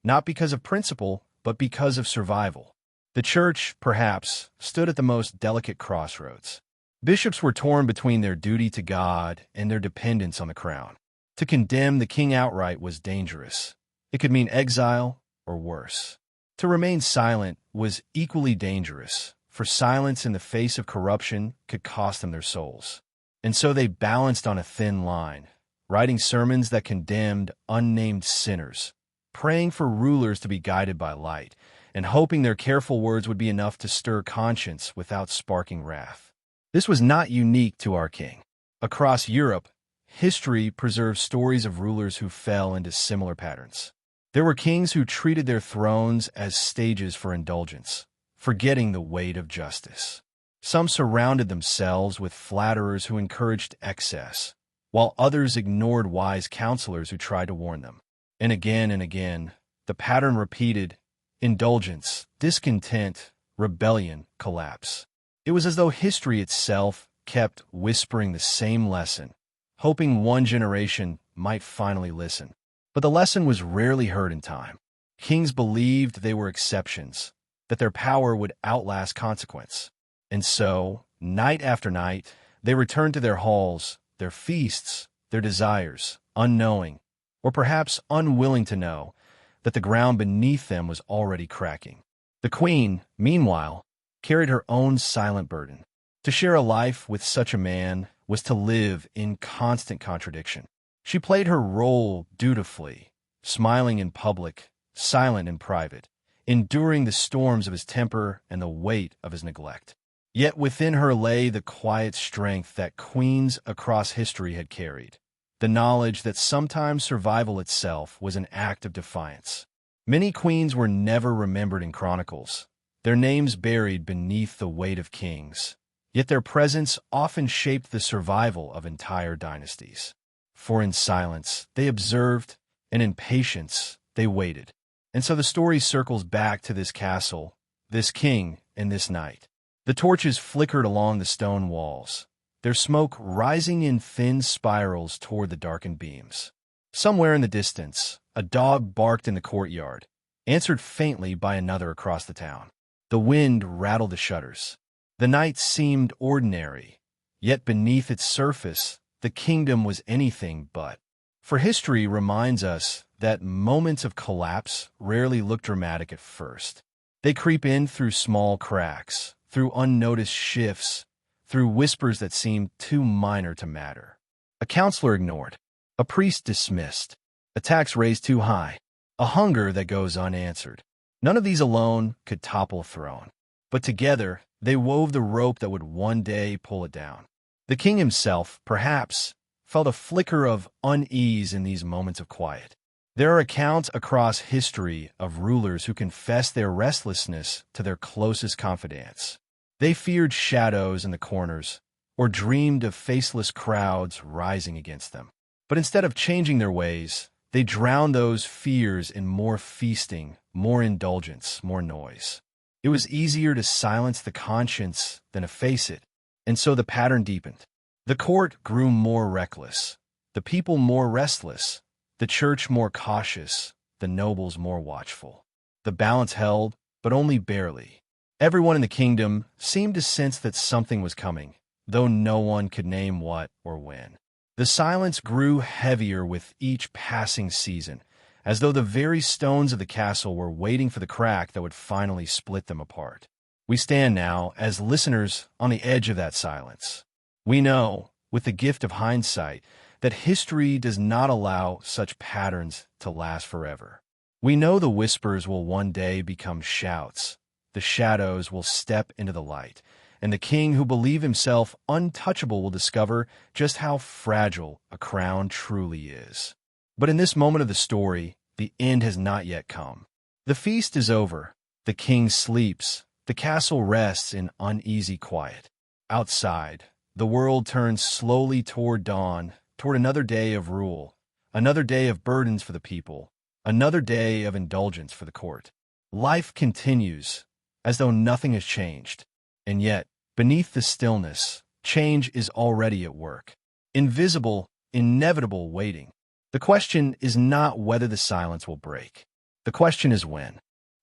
not because of principle, but because of survival. The church, perhaps, stood at the most delicate crossroads. Bishops were torn between their duty to God and their dependence on the crown. To condemn the king outright was dangerous. It could mean exile or worse. To remain silent was equally dangerous, for silence in the face of corruption could cost them their souls. And so they balanced on a thin line, writing sermons that condemned unnamed sinners, praying for rulers to be guided by light, and hoping their careful words would be enough to stir conscience without sparking wrath. This was not unique to our king. Across Europe, history preserves stories of rulers who fell into similar patterns. There were kings who treated their thrones as stages for indulgence, forgetting the weight of justice. Some surrounded themselves with flatterers who encouraged excess, while others ignored wise counselors who tried to warn them. And again, the pattern repeated: indulgence, discontent, rebellion, collapse. It was as though history itself kept whispering the same lesson, hoping one generation might finally listen. But the lesson was rarely heard in time. Kings believed they were exceptions, that their power would outlast consequence. And so, night after night, they returned to their halls, their feasts, their desires, unknowing, or perhaps unwilling to know, that the ground beneath them was already cracking. The queen, meanwhile, carried her own silent burden. To share a life with such a man was to live in constant contradiction. She played her role dutifully, smiling in public, silent in private, enduring the storms of his temper and the weight of his neglect. Yet within her lay the quiet strength that queens across history had carried, the knowledge that sometimes survival itself was an act of defiance. Many queens were never remembered in chronicles, their names buried beneath the weight of kings, yet their presence often shaped the survival of entire dynasties. For in silence they observed, and in patience they waited. And so the story circles back to this castle, this king, and this night. The torches flickered along the stone walls, their smoke rising in thin spirals toward the darkened beams. Somewhere in the distance, a dog barked in the courtyard, answered faintly by another across the town. The wind rattled the shutters. The night seemed ordinary, yet beneath its surface, the kingdom was anything but. For history reminds us that moments of collapse rarely look dramatic at first. They creep in through small cracks, through unnoticed shifts, through whispers that seem too minor to matter. A counselor ignored, a priest dismissed, a tax raised too high, a hunger that goes unanswered. None of these alone could topple a throne, but together they wove the rope that would one day pull it down. The king himself, perhaps, felt a flicker of unease in these moments of quiet. There are accounts across history of rulers who confessed their restlessness to their closest confidants. They feared shadows in the corners, or dreamed of faceless crowds rising against them. But instead of changing their ways, they drowned those fears in more feasting, more indulgence, more noise. It was easier to silence the conscience than efface it, and so the pattern deepened. The court grew more reckless, the people more restless, the church more cautious, the nobles more watchful. The balance held, but only barely. Everyone in the kingdom seemed to sense that something was coming, though no one could name what or when. The silence grew heavier with each passing season, as though the very stones of the castle were waiting for the crack that would finally split them apart. We stand now, as listeners, on the edge of that silence. We know, with the gift of hindsight, that history does not allow such patterns to last forever. We know the whispers will one day become shouts, the shadows will step into the light, and the king who believed himself untouchable will discover just how fragile a crown truly is. But in this moment of the story, the end has not yet come. The feast is over, the king sleeps, the castle rests in uneasy quiet. Outside, the world turns slowly toward dawn, toward another day of rule, another day of burdens for the people, another day of indulgence for the court. Life continues, as though nothing has changed. And yet, beneath the stillness, change is already at work. Invisible, inevitable waiting. The question is not whether the silence will break. The question is when.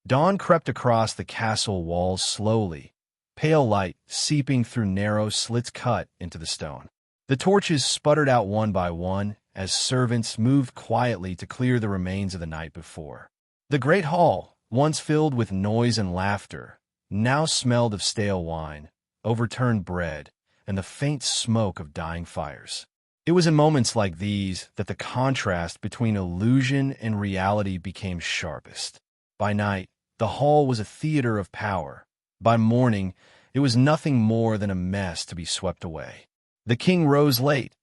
Dawn crept across the castle walls slowly, pale light seeping through narrow slits cut into the stone. The torches sputtered out one by one as servants moved quietly to clear the remains of the night before. The great hall, once filled with noise and laughter, now smelled of stale wine, overturned bread, and the faint smoke of dying fires. It was in moments like these that the contrast between illusion and reality became sharpest. By night, the hall was a theater of power. By morning, it was nothing more than a mess to be swept away. The king rose late,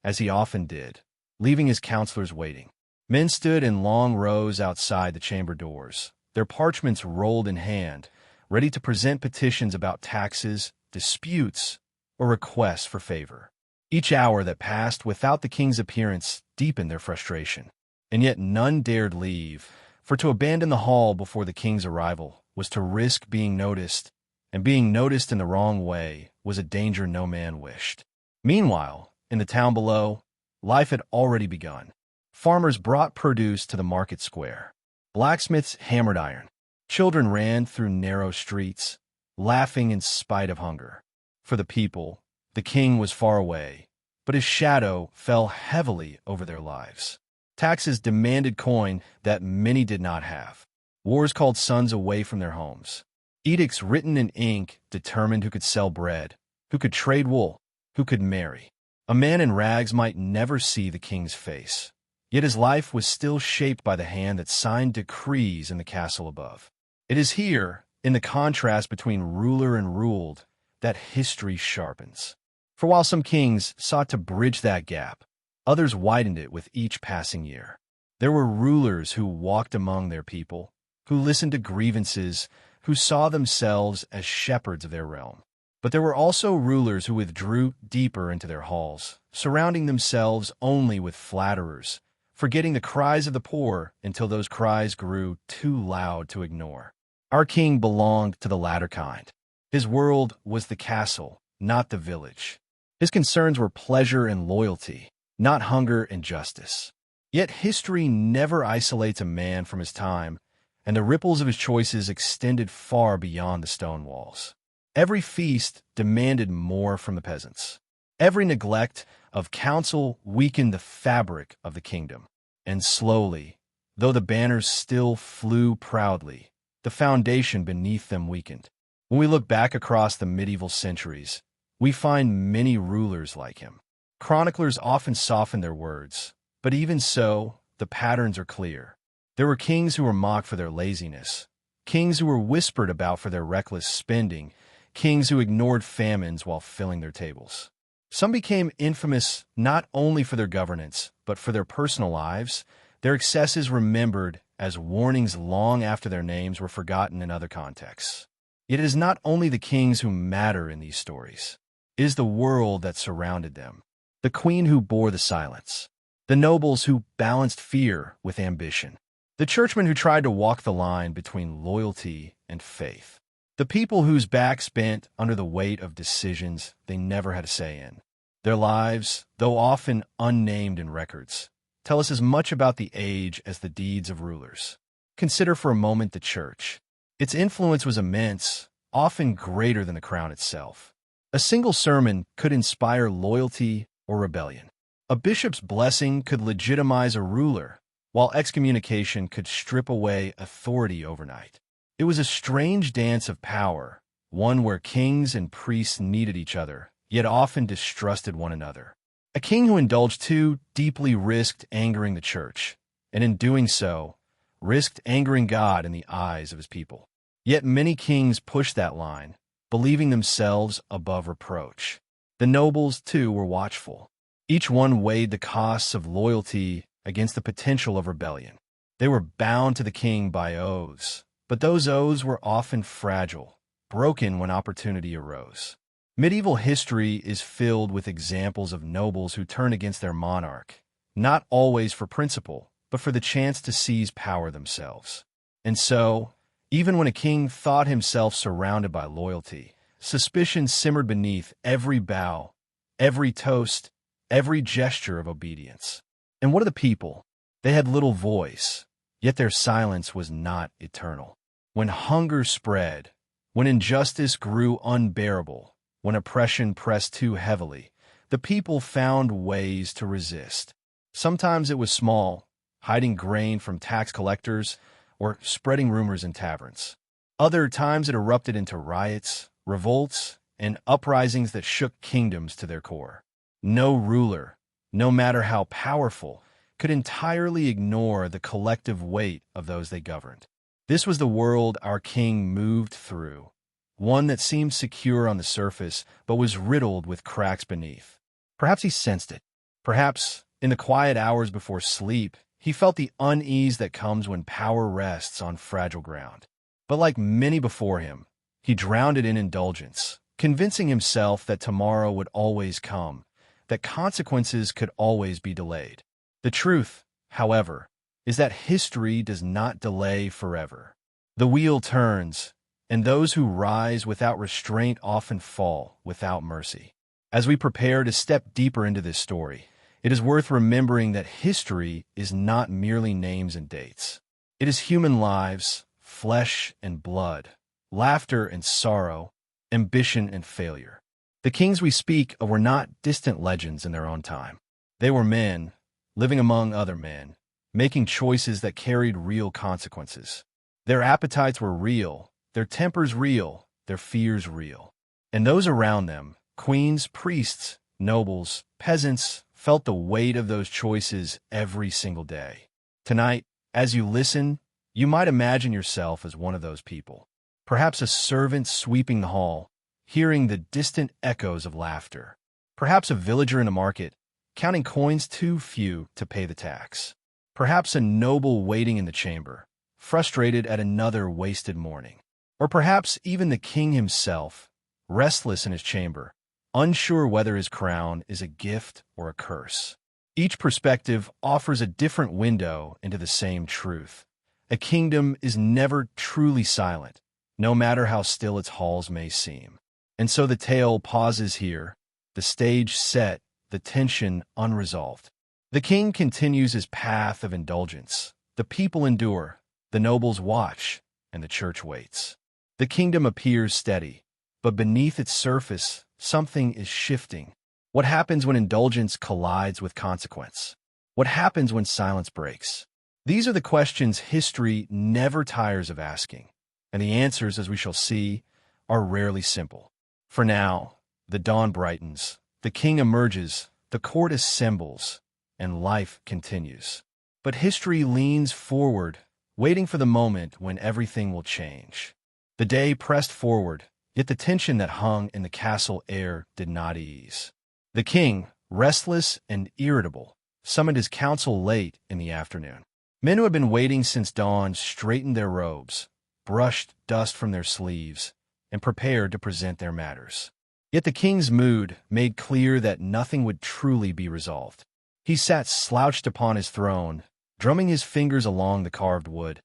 as he often did, leaving his counselors waiting. Men stood in long rows outside the chamber doors, their parchments rolled in hand, ready to present petitions about taxes, disputes, or requests for favor. Each hour that passed without the king's appearance deepened their frustration. And yet none dared leave, for to abandon the hall before the king's arrival was to risk being noticed, and being noticed in the wrong way was a danger no man wished. Meanwhile, in the town below, life had already begun. Farmers brought produce to the market square. Blacksmiths hammered iron. Children ran through narrow streets, laughing in spite of hunger. For the people, the king was far away, but his shadow fell heavily over their lives. Taxes demanded coin that many did not have. Wars called sons away from their homes. Edicts written in ink determined who could sell bread, who could trade wool, who could marry. A man in rags might never see the king's face, yet his life was still shaped by the hand that signed decrees in the castle above. It is here, in the contrast between ruler and ruled, that history sharpens. For while some kings sought to bridge that gap, others widened it with each passing year. There were rulers who walked among their people, who listened to grievances, who saw themselves as shepherds of their realm. But there were also rulers who withdrew deeper into their halls, surrounding themselves only with flatterers, forgetting the cries of the poor until those cries grew too loud to ignore. Our king belonged to the latter kind. His world was the castle, not the village. His concerns were pleasure and loyalty, not hunger and justice. Yet history never isolates a man from his time, and the ripples of his choices extended far beyond the stone walls. Every feast demanded more from the peasants. Every neglect of counsel weakened the fabric of the kingdom. And slowly, though the banners still flew proudly, the foundation beneath them weakened. When we look back across the medieval centuries, we find many rulers like him. Chroniclers often soften their words, but even so, the patterns are clear. There were kings who were mocked for their laziness, kings who were whispered about for their reckless spending, kings who ignored famines while filling their tables. Some became infamous not only for their governance, but for their personal lives, their excesses remembered as warnings long after their names were forgotten in other contexts. Yet it is not only the kings who matter in these stories. It is the world that surrounded them, the queen who bore the silence, the nobles who balanced fear with ambition, the churchmen who tried to walk the line between loyalty and faith, the people whose backs bent under the weight of decisions they never had a say in. Their lives, though often unnamed in records, tell us as much about the age as the deeds of rulers. Consider for a moment the church. Its influence was immense, often greater than the crown itself. A single sermon could inspire loyalty or rebellion. A bishop's blessing could legitimize a ruler, while excommunication could strip away authority overnight. It was a strange dance of power, one where kings and priests needed each other, yet often distrusted one another. A king who indulged too deeply risked angering the church, and in doing so, risked angering God in the eyes of his people. Yet many kings pushed that line, believing themselves above reproach. The nobles, too, were watchful. Each one weighed the costs of loyalty against the potential of rebellion. They were bound to the king by oaths, but those oaths were often fragile, broken when opportunity arose. Medieval history is filled with examples of nobles who turned against their monarch, not always for principle, but for the chance to seize power themselves. And so, even when a king thought himself surrounded by loyalty, suspicion simmered beneath every bow, every toast, every gesture of obedience. And what of the people? They had little voice, yet their silence was not eternal. When hunger spread, when injustice grew unbearable, when oppression pressed too heavily, the people found ways to resist. Sometimes it was small, hiding grain from tax collectors or spreading rumors in taverns. Other times it erupted into riots, revolts, and uprisings that shook kingdoms to their core. No ruler, no matter how powerful, could entirely ignore the collective weight of those they governed. This was the world our king moved through, one that seemed secure on the surface but was riddled with cracks beneath. Perhaps he sensed it. Perhaps, in the quiet hours before sleep, he felt the unease that comes when power rests on fragile ground. But like many before him, he drowned it in indulgence, convincing himself that tomorrow would always come, that consequences could always be delayed. The truth, however, is that history does not delay forever. The wheel turns, and those who rise without restraint often fall without mercy. As we prepare to step deeper into this story, it is worth remembering that history is not merely names and dates. It is human lives, flesh and blood, laughter and sorrow, ambition and failure. The kings we speak of were not distant legends in their own time. They were men, living among other men, making choices that carried real consequences. Their appetites were real, their tempers real, their fears real. And those around them, queens, priests, nobles, peasants, felt the weight of those choices every single day. Tonight, as you listen, you might imagine yourself as one of those people. Perhaps a servant sweeping the hall, hearing the distant echoes of laughter. Perhaps a villager in a market, counting coins too few to pay the tax. Perhaps a noble waiting in the chamber, frustrated at another wasted morning. Or perhaps even the king himself, restless in his chamber, unsure whether his crown is a gift or a curse. Each perspective offers a different window into the same truth. A kingdom is never truly silent, no matter how still its halls may seem. And so the tale pauses here, the stage set, the tension unresolved. The king continues his path of indulgence. The people endure, the nobles watch, and the church waits. The kingdom appears steady, but beneath its surface, something is shifting. What happens when indulgence collides with consequence? What happens when silence breaks? These are the questions history never tires of asking, and the answers, as we shall see, are rarely simple. For now, the dawn brightens, the king emerges, the court assembles, and life continues. But history leans forward, waiting for the moment when everything will change. The day pressed forward, yet the tension that hung in the castle air did not ease. The king, restless and irritable, summoned his council late in the afternoon. Men who had been waiting since dawn straightened their robes, brushed dust from their sleeves, and prepared to present their matters. Yet the king's mood made clear that nothing would truly be resolved. He sat slouched upon his throne, drumming his fingers along the carved wood,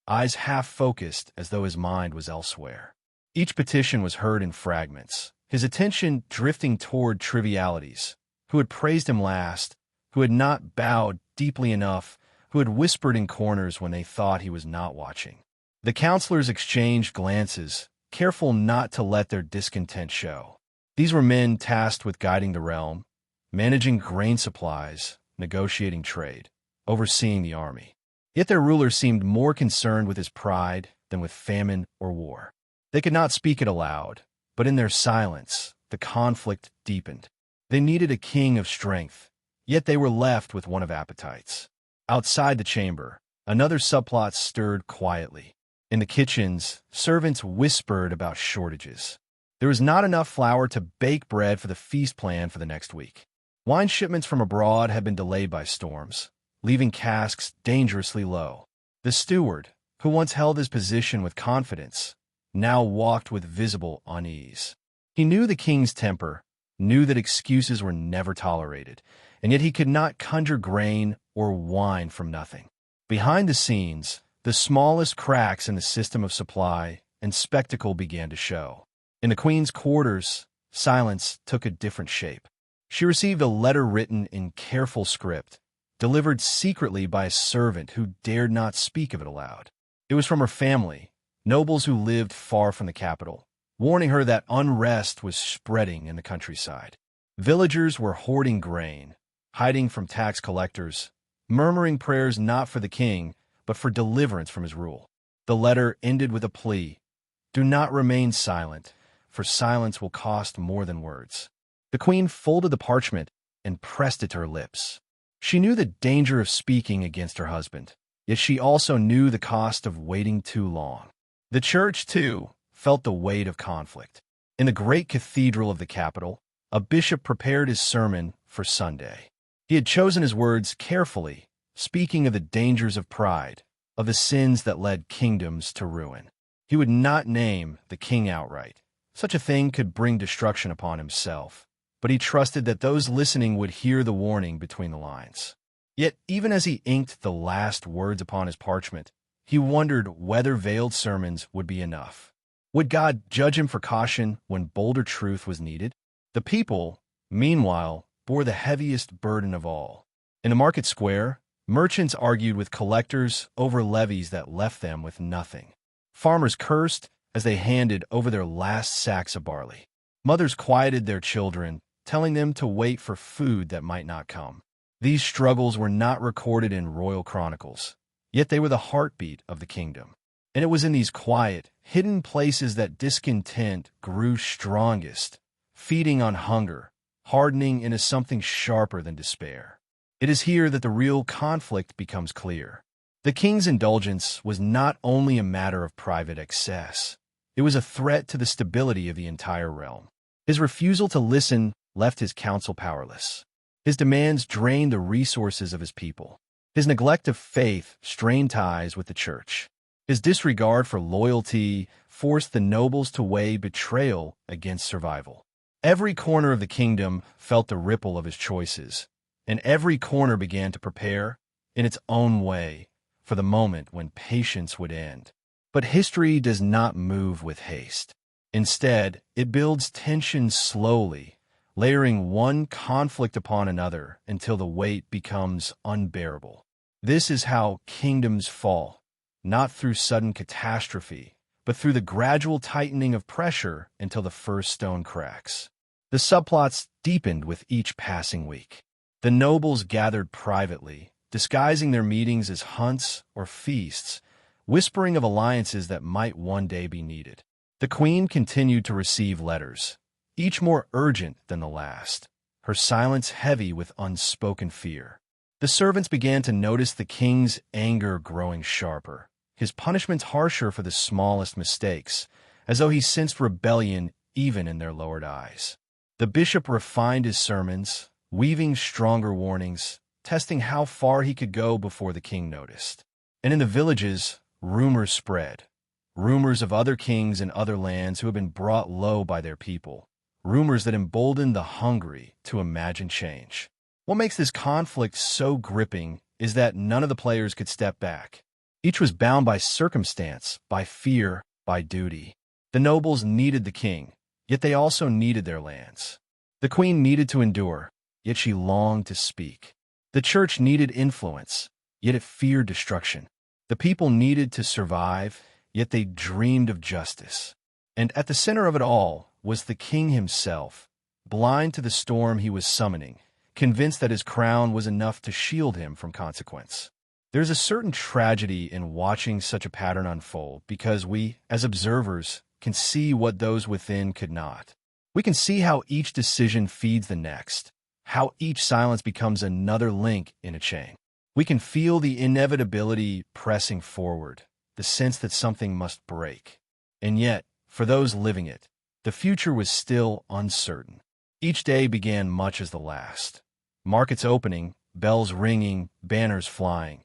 eyes half-focused as though his mind was elsewhere. Each petition was heard in fragments, his attention drifting toward trivialities. Who had praised him last, who had not bowed deeply enough, who had whispered in corners when they thought he was not watching. The counselors exchanged glances, careful not to let their discontent show. These were men tasked with guiding the realm, managing grain supplies, negotiating trade, overseeing the army. Yet their ruler seemed more concerned with his pride than with famine or war. They could not speak it aloud, but in their silence, the conflict deepened. They needed a king of strength, yet they were left with one of appetites. Outside the chamber, another subplot stirred quietly. In the kitchens, servants whispered about shortages. There was not enough flour to bake bread for the feast plan for the next week. Wine shipments from abroad had been delayed by storms, leaving casks dangerously low. The steward, who once held his position with confidence, now walked with visible unease. He knew the king's temper, knew that excuses were never tolerated, and yet he could not conjure grain or wine from nothing. Behind the scenes, the smallest cracks in the system of supply and spectacle began to show. In the queen's quarters, silence took a different shape. She received a letter written in careful script, delivered secretly by a servant who dared not speak of it aloud. It was from her family, nobles who lived far from the capital, warning her that unrest was spreading in the countryside. Villagers were hoarding grain, hiding from tax collectors, murmuring prayers not for the king, but for deliverance from his rule. The letter ended with a plea: "Do not remain silent, for silence will cost more than words." The queen folded the parchment and pressed it to her lips. She knew the danger of speaking against her husband, yet she also knew the cost of waiting too long. The church, too, felt the weight of conflict. In the great cathedral of the capital, a bishop prepared his sermon for Sunday. He had chosen his words carefully, speaking of the dangers of pride, of the sins that led kingdoms to ruin. He would not name the king outright. Such a thing could bring destruction upon himself, but he trusted that those listening would hear the warning between the lines. Yet, even as he inked the last words upon his parchment, he wondered whether veiled sermons would be enough. Would God judge him for caution when bolder truth was needed? The people, meanwhile, bore the heaviest burden of all. In the market square, merchants argued with collectors over levies that left them with nothing. Farmers cursed as they handed over their last sacks of barley. Mothers quieted their children, telling them to wait for food that might not come. These struggles were not recorded in royal chronicles, yet they were the heartbeat of the kingdom. And it was in these quiet, hidden places that discontent grew strongest, feeding on hunger, hardening into something sharper than despair. It is here that the real conflict becomes clear. The king's indulgence was not only a matter of private excess. It was a threat to the stability of the entire realm. His refusal to listen left his council powerless. His demands drained the resources of his people. His neglect of faith strained ties with the church. His disregard for loyalty forced the nobles to weigh betrayal against survival. Every corner of the kingdom felt the ripple of his choices, and every corner began to prepare, in its own way, for the moment when patience would end. But history does not move with haste. Instead, it builds tension slowly, layering one conflict upon another until the weight becomes unbearable. This is how kingdoms fall, not through sudden catastrophe, but through the gradual tightening of pressure until the first stone cracks. The subplots deepened with each passing week. The nobles gathered privately, disguising their meetings as hunts or feasts, whispering of alliances that might one day be needed. The queen continued to receive letters, each more urgent than the last, her silence heavy with unspoken fear. The servants began to notice the king's anger growing sharper, his punishments harsher for the smallest mistakes, as though he sensed rebellion even in their lowered eyes. The bishop refined his sermons, weaving stronger warnings, testing how far he could go before the king noticed. And in the villages, rumors spread. Rumors of other kings in other lands who had been brought low by their people. Rumors that emboldened the hungry to imagine change. What makes this conflict so gripping is that none of the players could step back. Each was bound by circumstance, by fear, by duty. The nobles needed the king, yet they also needed their lands. The queen needed to endure, yet she longed to speak. The church needed influence, yet it feared destruction. The people needed to survive, yet they dreamed of justice. And at the center of it all was the king himself, blind to the storm he was summoning, convinced that his crown was enough to shield him from consequence. There's a certain tragedy in watching such a pattern unfold because we, as observers, can see what those within could not. We can see how each decision feeds the next, how each silence becomes another link in a chain. We can feel the inevitability pressing forward, the sense that something must break. And yet, for those living it, the future was still uncertain. Each day began much as the last. Markets opening, bells ringing, banners flying.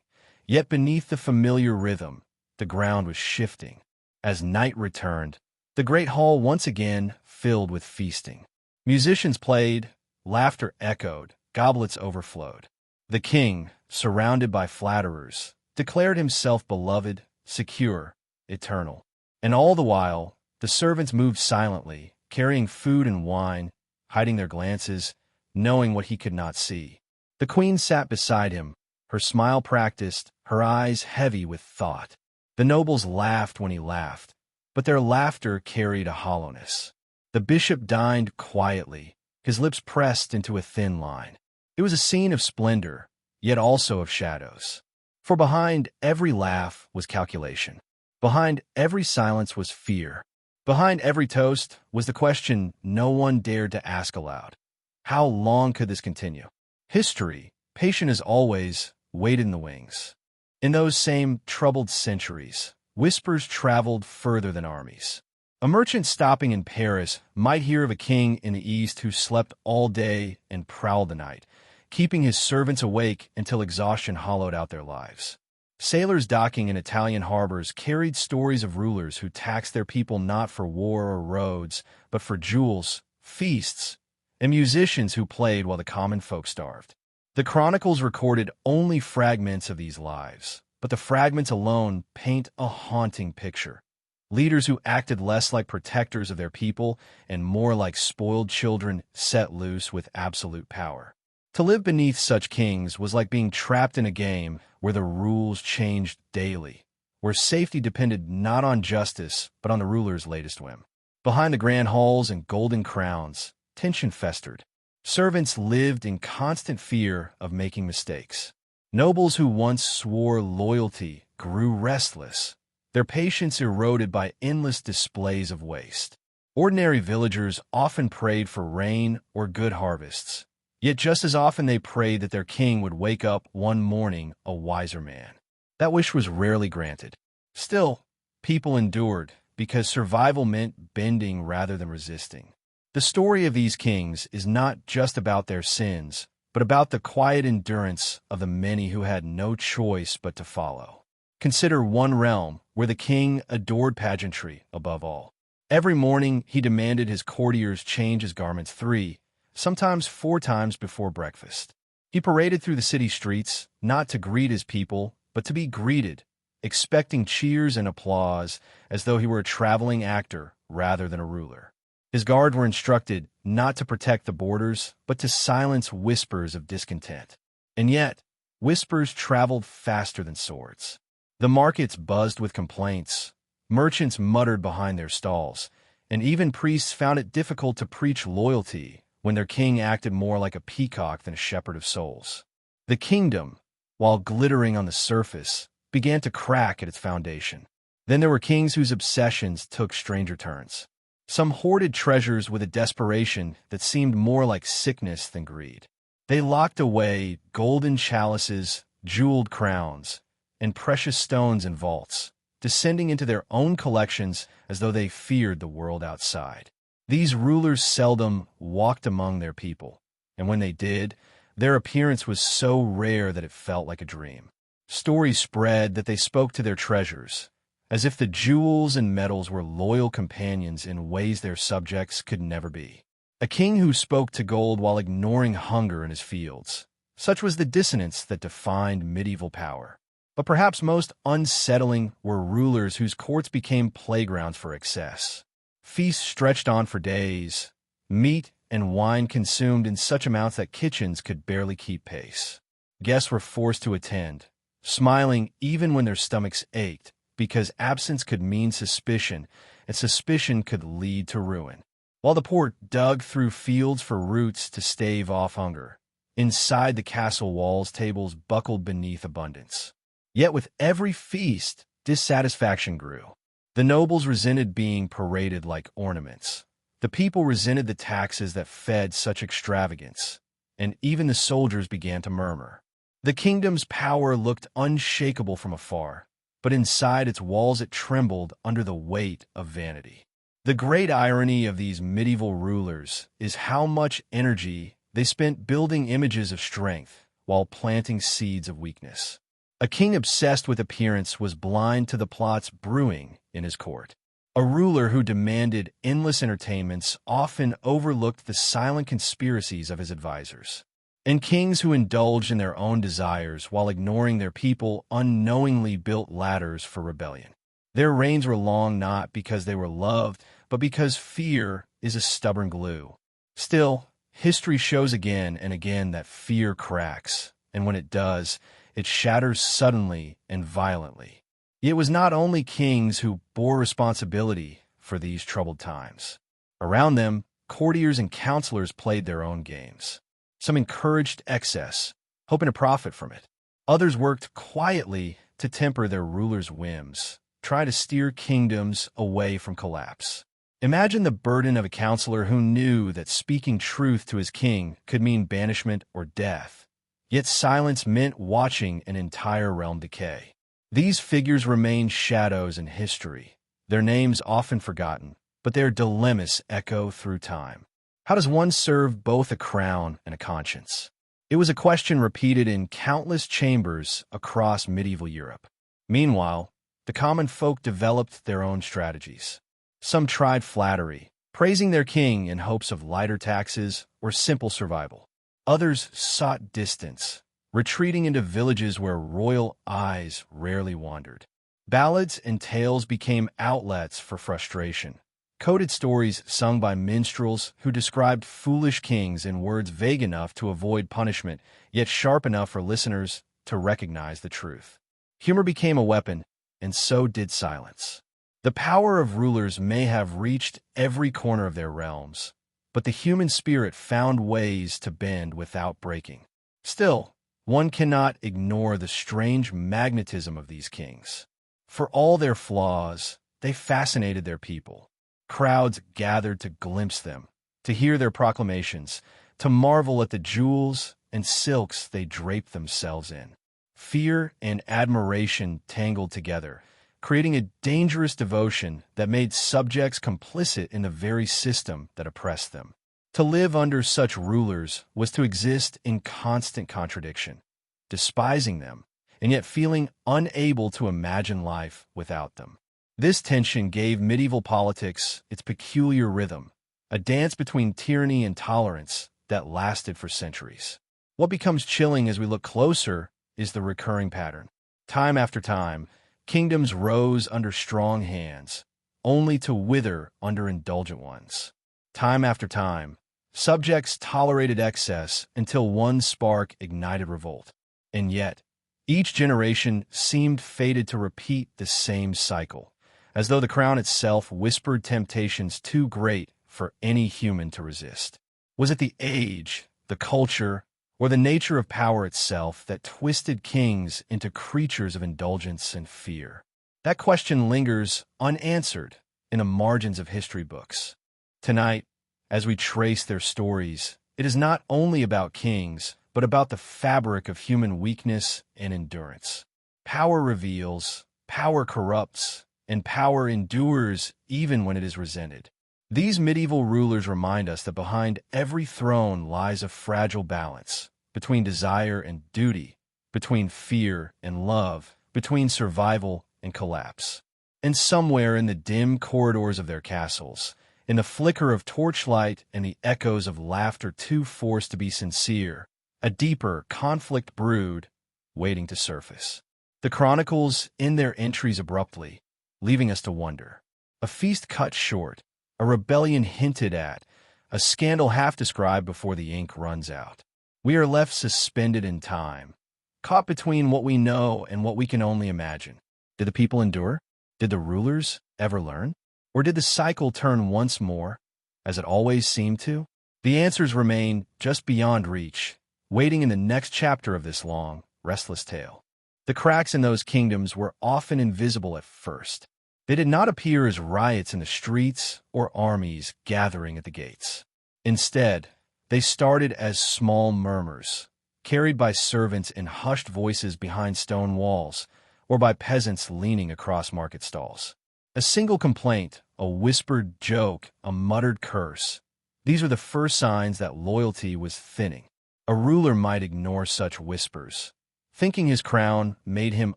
Yet beneath the familiar rhythm, the ground was shifting. As night returned, the great hall once again filled with feasting. Musicians played, laughter echoed, goblets overflowed. The king, surrounded by flatterers, declared himself beloved, secure, eternal. And all the while, the servants moved silently, carrying food and wine, hiding their glances, knowing what he could not see. The queen sat beside him, her smile practiced, her eyes heavy with thought. The nobles laughed when he laughed, but their laughter carried a hollowness. The bishop dined quietly, his lips pressed into a thin line. It was a scene of splendor, yet also of shadows. For behind every laugh was calculation. Behind every silence was fear. Behind every toast was the question no one dared to ask aloud. How long could this continue? History, patient as always, waited in the wings. In those same troubled centuries, whispers traveled further than armies. A merchant stopping in Paris might hear of a king in the east who slept all day and prowled the night, keeping his servants awake until exhaustion hollowed out their lives. Sailors docking in Italian harbors carried stories of rulers who taxed their people not for war or roads, but for jewels, feasts, and musicians who played while the common folk starved. The chronicles recorded only fragments of these lives, but the fragments alone paint a haunting picture. Leaders who acted less like protectors of their people and more like spoiled children set loose with absolute power. To live beneath such kings was like being trapped in a game where the rules changed daily, where safety depended not on justice but on the ruler's latest whim. Behind the grand halls and golden crowns, tension festered. Servants lived in constant fear of making mistakes. Nobles who once swore loyalty grew restless, their patience eroded by endless displays of waste. Ordinary villagers often prayed for rain or good harvests, yet just as often they prayed that their king would wake up one morning a wiser man. That wish was rarely granted. Still, people endured because survival meant bending rather than resisting. The story of these kings is not just about their sins, but about the quiet endurance of the many who had no choice but to follow. Consider one realm where the king adored pageantry above all. Every morning he demanded his courtiers change his garments 3, sometimes 4 times before breakfast. He paraded through the city streets, not to greet his people, but to be greeted, expecting cheers and applause as though he were a traveling actor rather than a ruler. His guards were instructed not to protect the borders, but to silence whispers of discontent. And yet, whispers traveled faster than swords. The markets buzzed with complaints, merchants muttered behind their stalls, and even priests found it difficult to preach loyalty when their king acted more like a peacock than a shepherd of souls. The kingdom, while glittering on the surface, began to crack at its foundation. Then there were kings whose obsessions took stranger turns. Some hoarded treasures with a desperation that seemed more like sickness than greed. They locked away golden chalices, jeweled crowns, and precious stones in vaults, descending into their own collections as though they feared the world outside. These rulers seldom walked among their people, and when they did, Their appearance was so rare that it felt like a dream. Stories spread that they spoke to their treasures, as if the jewels and metals were loyal companions in ways their subjects could never be. A king who spoke to gold while ignoring hunger in his fields. Such was the dissonance that defined medieval power. But perhaps most unsettling were rulers whose courts became playgrounds for excess. Feasts stretched on for days, meat and wine consumed in such amounts that kitchens could barely keep pace. Guests were forced to attend, smiling even when their stomachs ached, because absence could mean suspicion, and suspicion could lead to ruin. While the poor dug through fields for roots to stave off hunger, inside the castle walls tables buckled beneath abundance. Yet with every feast, dissatisfaction grew. The nobles resented being paraded like ornaments. The people resented the taxes that fed such extravagance, and even the soldiers began to murmur. The kingdom's power looked unshakable from afar, but inside its walls it trembled under the weight of vanity. The great irony of these medieval rulers is how much energy they spent building images of strength while planting seeds of weakness. A king obsessed with appearance was blind to the plots brewing in his court. A ruler who demanded endless entertainments often overlooked the silent conspiracies of his advisors. And kings who indulged in their own desires while ignoring their people unknowingly built ladders for rebellion. Their reigns were long not because they were loved, but because fear is a stubborn glue. Still, history shows again and again that fear cracks, and when it does, it shatters suddenly and violently. It was not only kings who bore responsibility for these troubled times. Around them, courtiers and counselors played their own games. Some encouraged excess, hoping to profit from it. Others worked quietly to temper their rulers' whims, try to steer kingdoms away from collapse. Imagine the burden of a counselor who knew that speaking truth to his king could mean banishment or death. Yet silence meant watching an entire realm decay. These figures remain shadows in history, their names often forgotten, but their dilemmas echo through time. How does one serve both a crown and a conscience? It was a question repeated in countless chambers across medieval Europe. Meanwhile, the common folk developed their own strategies. Some tried flattery, praising their king in hopes of lighter taxes or simple survival. Others sought distance, retreating into villages where royal eyes rarely wandered. Ballads and tales became outlets for frustration. Coded stories sung by minstrels who described foolish kings in words vague enough to avoid punishment, yet sharp enough for listeners to recognize the truth. Humor became a weapon, and so did silence. The power of rulers may have reached every corner of their realms, but the human spirit found ways to bend without breaking. Still, one cannot ignore the strange magnetism of these kings. For all their flaws, they fascinated their people. Crowds gathered to glimpse them, to hear their proclamations, to marvel at the jewels and silks they draped themselves in. Fear and admiration tangled together, creating a dangerous devotion that made subjects complicit in the very system that oppressed them. To live under such rulers was to exist in constant contradiction, despising them, and yet feeling unable to imagine life without them. This tension gave medieval politics its peculiar rhythm, a dance between tyranny and tolerance that lasted for centuries. What becomes chilling as we look closer is the recurring pattern. Time after time, kingdoms rose under strong hands, only to wither under indulgent ones. Time after time, subjects tolerated excess until one spark ignited revolt. And yet, each generation seemed fated to repeat the same cycle, as though the crown itself whispered temptations too great for any human to resist. Was it the age, the culture, or the nature of power itself that twisted kings into creatures of indulgence and fear? That question lingers unanswered in the margins of history books. Tonight, as we trace their stories, it is not only about kings, but about the fabric of human weakness and endurance. Power reveals, power corrupts, and power endures even when it is resented. These medieval rulers remind us that behind every throne lies a fragile balance, between desire and duty, between fear and love, between survival and collapse. And somewhere in the dim corridors of their castles, in the flicker of torchlight and the echoes of laughter too forced to be sincere, a deeper conflict brewed, waiting to surface. The chronicles end their entries abruptly, leaving us to wonder. A feast cut short, a rebellion hinted at, a scandal half described before the ink runs out. We are left suspended in time, caught between what we know and what we can only imagine. Did the people endure? Did the rulers ever learn? Or did the cycle turn once more, as it always seemed to? The answers remain just beyond reach, waiting in the next chapter of this long, restless tale. The cracks in those kingdoms were often invisible at first. They did not appear as riots in the streets or armies gathering at the gates. Instead, they started as small murmurs, carried by servants in hushed voices behind stone walls, or by peasants leaning across market stalls. A single complaint, a whispered joke, a muttered curse. These were the first signs that loyalty was thinning. A ruler might ignore such whispers, thinking his crown made him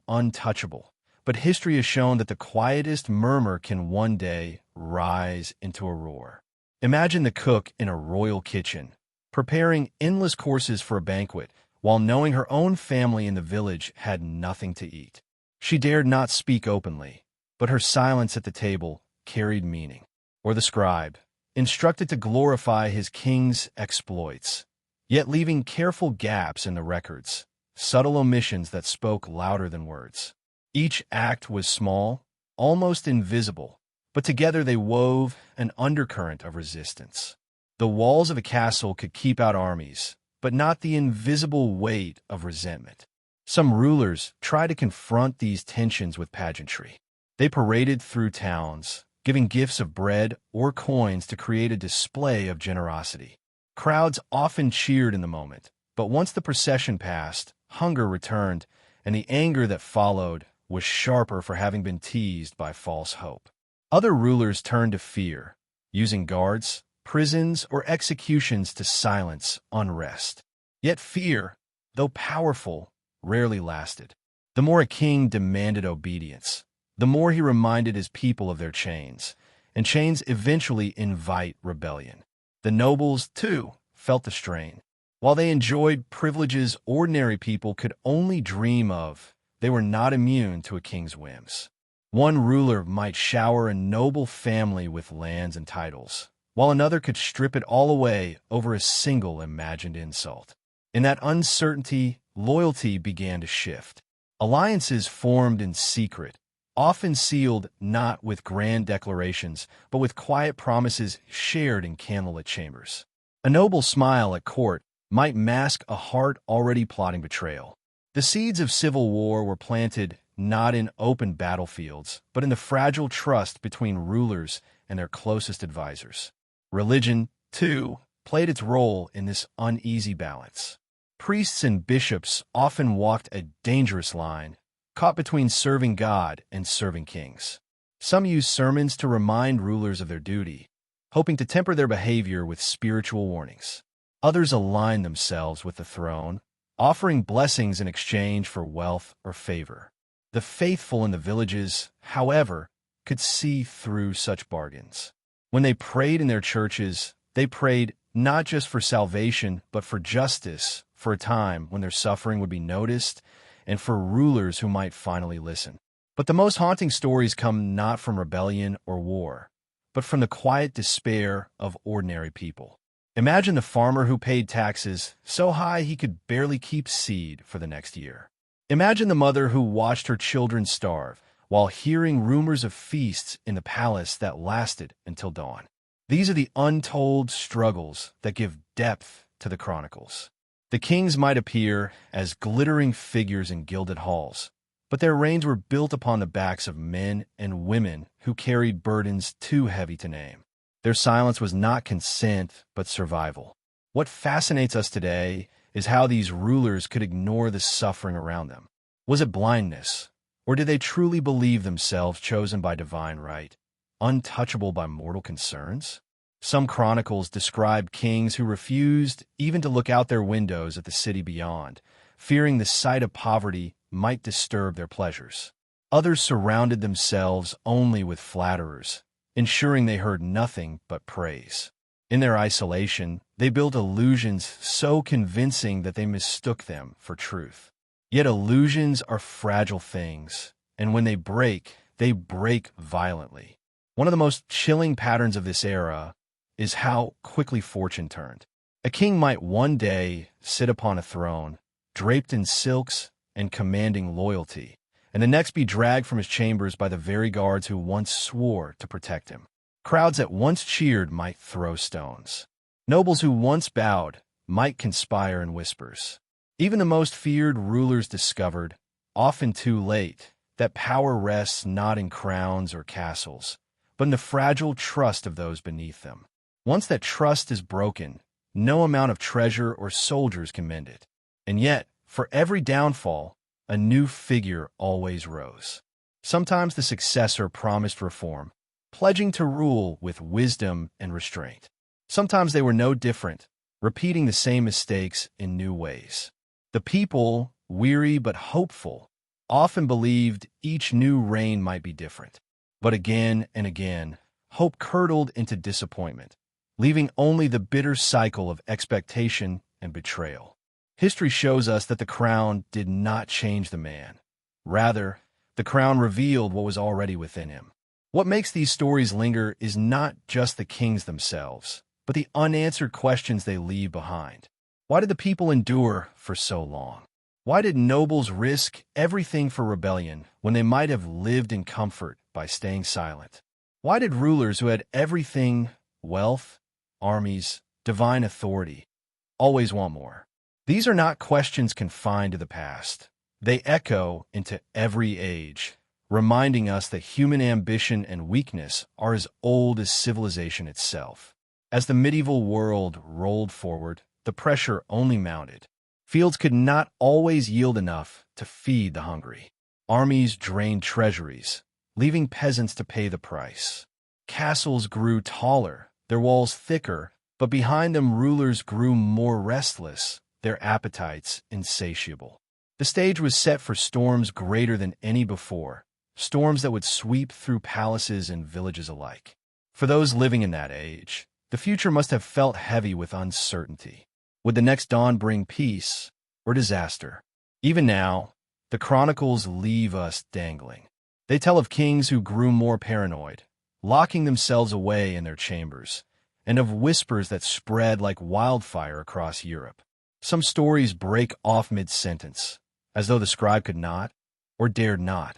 untouchable. But history has shown that the quietest murmur can one day rise into a roar. Imagine the cook in a royal kitchen, preparing endless courses for a banquet, while knowing her own family in the village had nothing to eat. She dared not speak openly, but her silence at the table carried meaning. Or the scribe, instructed to glorify his king's exploits, yet leaving careful gaps in the records, subtle omissions that spoke louder than words. Each act was small, almost invisible, but together they wove an undercurrent of resistance. The walls of a castle could keep out armies, but not the invisible weight of resentment. Some rulers tried to confront these tensions with pageantry. They paraded through towns, giving gifts of bread or coins to create a display of generosity. Crowds often cheered in the moment, but once the procession passed, hunger returned, and the anger that followed was sharper for having been teased by false hope. Other rulers turned to fear, using guards, prisons, or executions to silence unrest. Yet fear, though powerful, rarely lasted. The more a king demanded obedience, the more he reminded his people of their chains, and chains eventually invite rebellion. The nobles, too, felt the strain. While they enjoyed privileges ordinary people could only dream of, they were not immune to a king's whims. One ruler might shower a noble family with lands and titles, while another could strip it all away over a single imagined insult. In that uncertainty, loyalty began to shift. Alliances formed in secret, often sealed not with grand declarations, but with quiet promises shared in candlelit chambers. A noble smile at court might mask a heart already plotting betrayal. The seeds of civil war were planted not in open battlefields, but in the fragile trust between rulers and their closest advisors. Religion, too, played its role in this uneasy balance. Priests and bishops often walked a dangerous line, caught between serving God and serving kings. Some used sermons to remind rulers of their duty, hoping to temper their behavior with spiritual warnings. Others aligned themselves with the throne, offering blessings in exchange for wealth or favor. The faithful in the villages, however, could see through such bargains. When they prayed in their churches, they prayed not just for salvation, but for justice, for a time when their suffering would be noticed, and for rulers who might finally listen. But the most haunting stories come not from rebellion or war, but from the quiet despair of ordinary people. Imagine the farmer who paid taxes so high he could barely keep seed for the next year. Imagine the mother who watched her children starve while hearing rumors of feasts in the palace that lasted until dawn. These are the untold struggles that give depth to the chronicles. The kings might appear as glittering figures in gilded halls, but their reigns were built upon the backs of men and women who carried burdens too heavy to name. Their silence was not consent, but survival. What fascinates us today is how these rulers could ignore the suffering around them. Was it blindness, or did they truly believe themselves chosen by divine right, untouchable by mortal concerns? Some chronicles describe kings who refused even to look out their windows at the city beyond, fearing the sight of poverty might disturb their pleasures. Others surrounded themselves only with flatterers, ensuring they heard nothing but praise. In their isolation, they built illusions so convincing that they mistook them for truth. Yet illusions are fragile things, and when they break violently. One of the most chilling patterns of this era is how quickly fortune turned. A king might one day sit upon a throne, draped in silks and commanding loyalty, and the next be dragged from his chambers by the very guards who once swore to protect him. Crowds that once cheered might throw stones. Nobles who once bowed might conspire in whispers. Even the most feared rulers discovered, often too late, that power rests not in crowns or castles, but in the fragile trust of those beneath them. Once that trust is broken, no amount of treasure or soldiers can mend it. And yet, for every downfall, a new figure always rose. Sometimes the successor promised reform, pledging to rule with wisdom and restraint. Sometimes they were no different, repeating the same mistakes in new ways. The people, weary but hopeful, often believed each new reign might be different. But again and again, hope curdled into disappointment, leaving only the bitter cycle of expectation and betrayal. History shows us that the crown did not change the man. Rather, the crown revealed what was already within him. What makes these stories linger is not just the kings themselves, but the unanswered questions they leave behind. Why did the people endure for so long? Why did nobles risk everything for rebellion when they might have lived in comfort by staying silent? Why did rulers who had everything, wealth, armies, divine authority, always want more? These are not questions confined to the past. They echo into every age, reminding us that human ambition and weakness are as old as civilization itself. As the medieval world rolled forward, the pressure only mounted. Fields could not always yield enough to feed the hungry. Armies drained treasuries, leaving peasants to pay the price. Castles grew taller, their walls thicker, but behind them rulers grew more restless, their appetites insatiable. The stage was set for storms greater than any before, storms that would sweep through palaces and villages alike. For those living in that age, the future must have felt heavy with uncertainty. Would the next dawn bring peace or disaster? Even now, the chronicles leave us dangling. They tell of kings who grew more paranoid, locking themselves away in their chambers, and of whispers that spread like wildfire across Europe. Some stories break off mid-sentence, as though the scribe could not, or dared not,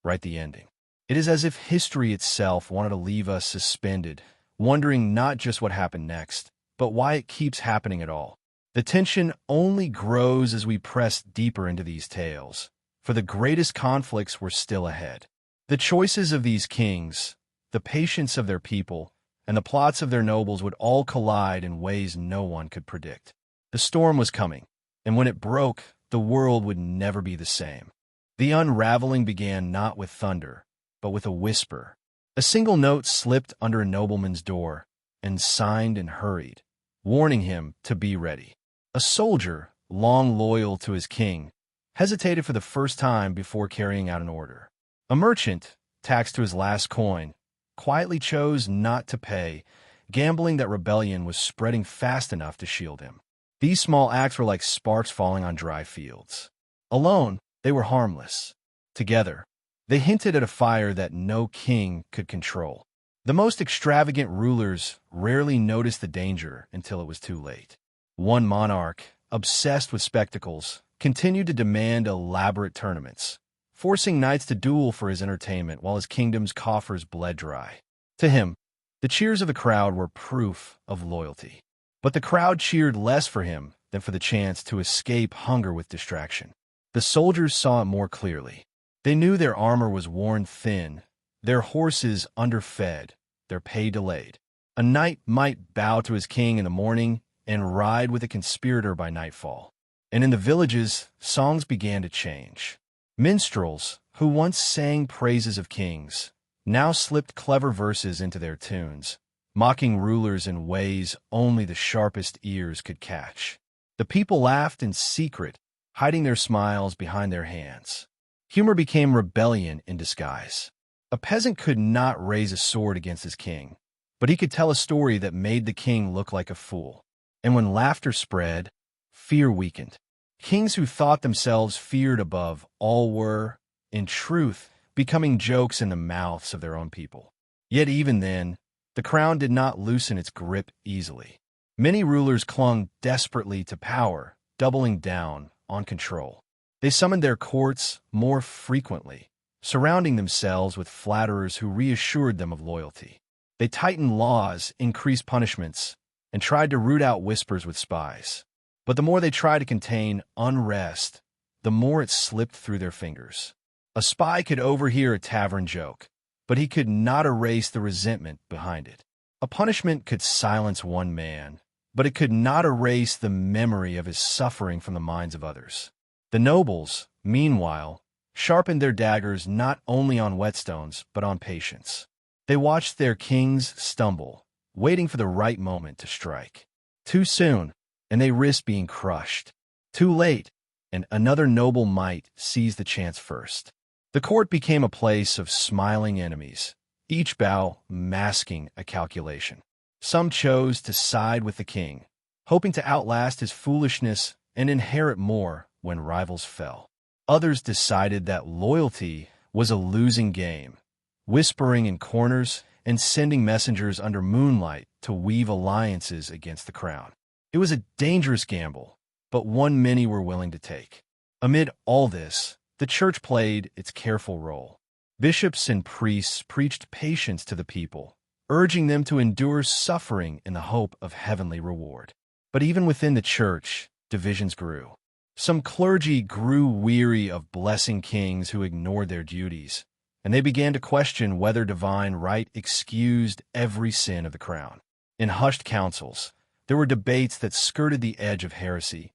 write the ending. It is as if history itself wanted to leave us suspended, wondering not just what happened next, but why it keeps happening at all. The tension only grows as we press deeper into these tales, for the greatest conflicts were still ahead. The choices of these kings, the patience of their people, and the plots of their nobles would all collide in ways no one could predict. The storm was coming, and when it broke, the world would never be the same. The unraveling began not with thunder, but with a whisper. A single note slipped under a nobleman's door, and signed and hurried, warning him to be ready. A soldier, long loyal to his king, hesitated for the first time before carrying out an order. A merchant, taxed to his last coin, quietly chose not to pay, gambling that rebellion was spreading fast enough to shield him. These small acts were like sparks falling on dry fields. Alone, they were harmless. Together, they hinted at a fire that no king could control. The most extravagant rulers rarely noticed the danger until it was too late. One monarch, obsessed with spectacles, continued to demand elaborate tournaments, forcing knights to duel for his entertainment while his kingdom's coffers bled dry. To him, the cheers of the crowd were proof of loyalty. But the crowd cheered less for him than for the chance to escape hunger with distraction. The soldiers saw it more clearly. They knew their armor was worn thin, their horses underfed, their pay delayed. A knight might bow to his king in the morning and ride with a conspirator by nightfall. And in the villages, songs began to change. Minstrels, who once sang praises of kings, now slipped clever verses into their tunes, mocking rulers in ways only the sharpest ears could catch. The people laughed in secret, hiding their smiles behind their hands. Humor became rebellion in disguise. A peasant could not raise a sword against his king, but he could tell a story that made the king look like a fool. And when laughter spread, fear weakened. Kings who thought themselves feared above all were, in truth, becoming jokes in the mouths of their own people. Yet even then, the crown did not loosen its grip easily. Many rulers clung desperately to power, doubling down on control. They summoned their courts more frequently, surrounding themselves with flatterers who reassured them of loyalty. They tightened laws, increased punishments, and tried to root out whispers with spies. But the more they tried to contain unrest, the more it slipped through their fingers. A spy could overhear a tavern joke, but he could not erase the resentment behind it. A punishment could silence one man, but it could not erase the memory of his suffering from the minds of others. The nobles, meanwhile, sharpened their daggers not only on whetstones but on patience. They watched their kings stumble, waiting for the right moment to strike. Too soon, and they risked being crushed. Too late, and another noble might seize the chance first. The court became a place of smiling enemies, each bow masking a calculation. Some chose to side with the king, hoping to outlast his foolishness and inherit more when rivals fell. Others decided that loyalty was a losing game, whispering in corners and sending messengers under moonlight to weave alliances against the crown. It was a dangerous gamble, but one many were willing to take. Amid all this, the church played its careful role. Bishops and priests preached patience to the people, urging them to endure suffering in the hope of heavenly reward. But even within the church, divisions grew. Some clergy grew weary of blessing kings who ignored their duties, and they began to question whether divine right excused every sin of the crown. In hushed councils, there were debates that skirted the edge of heresy.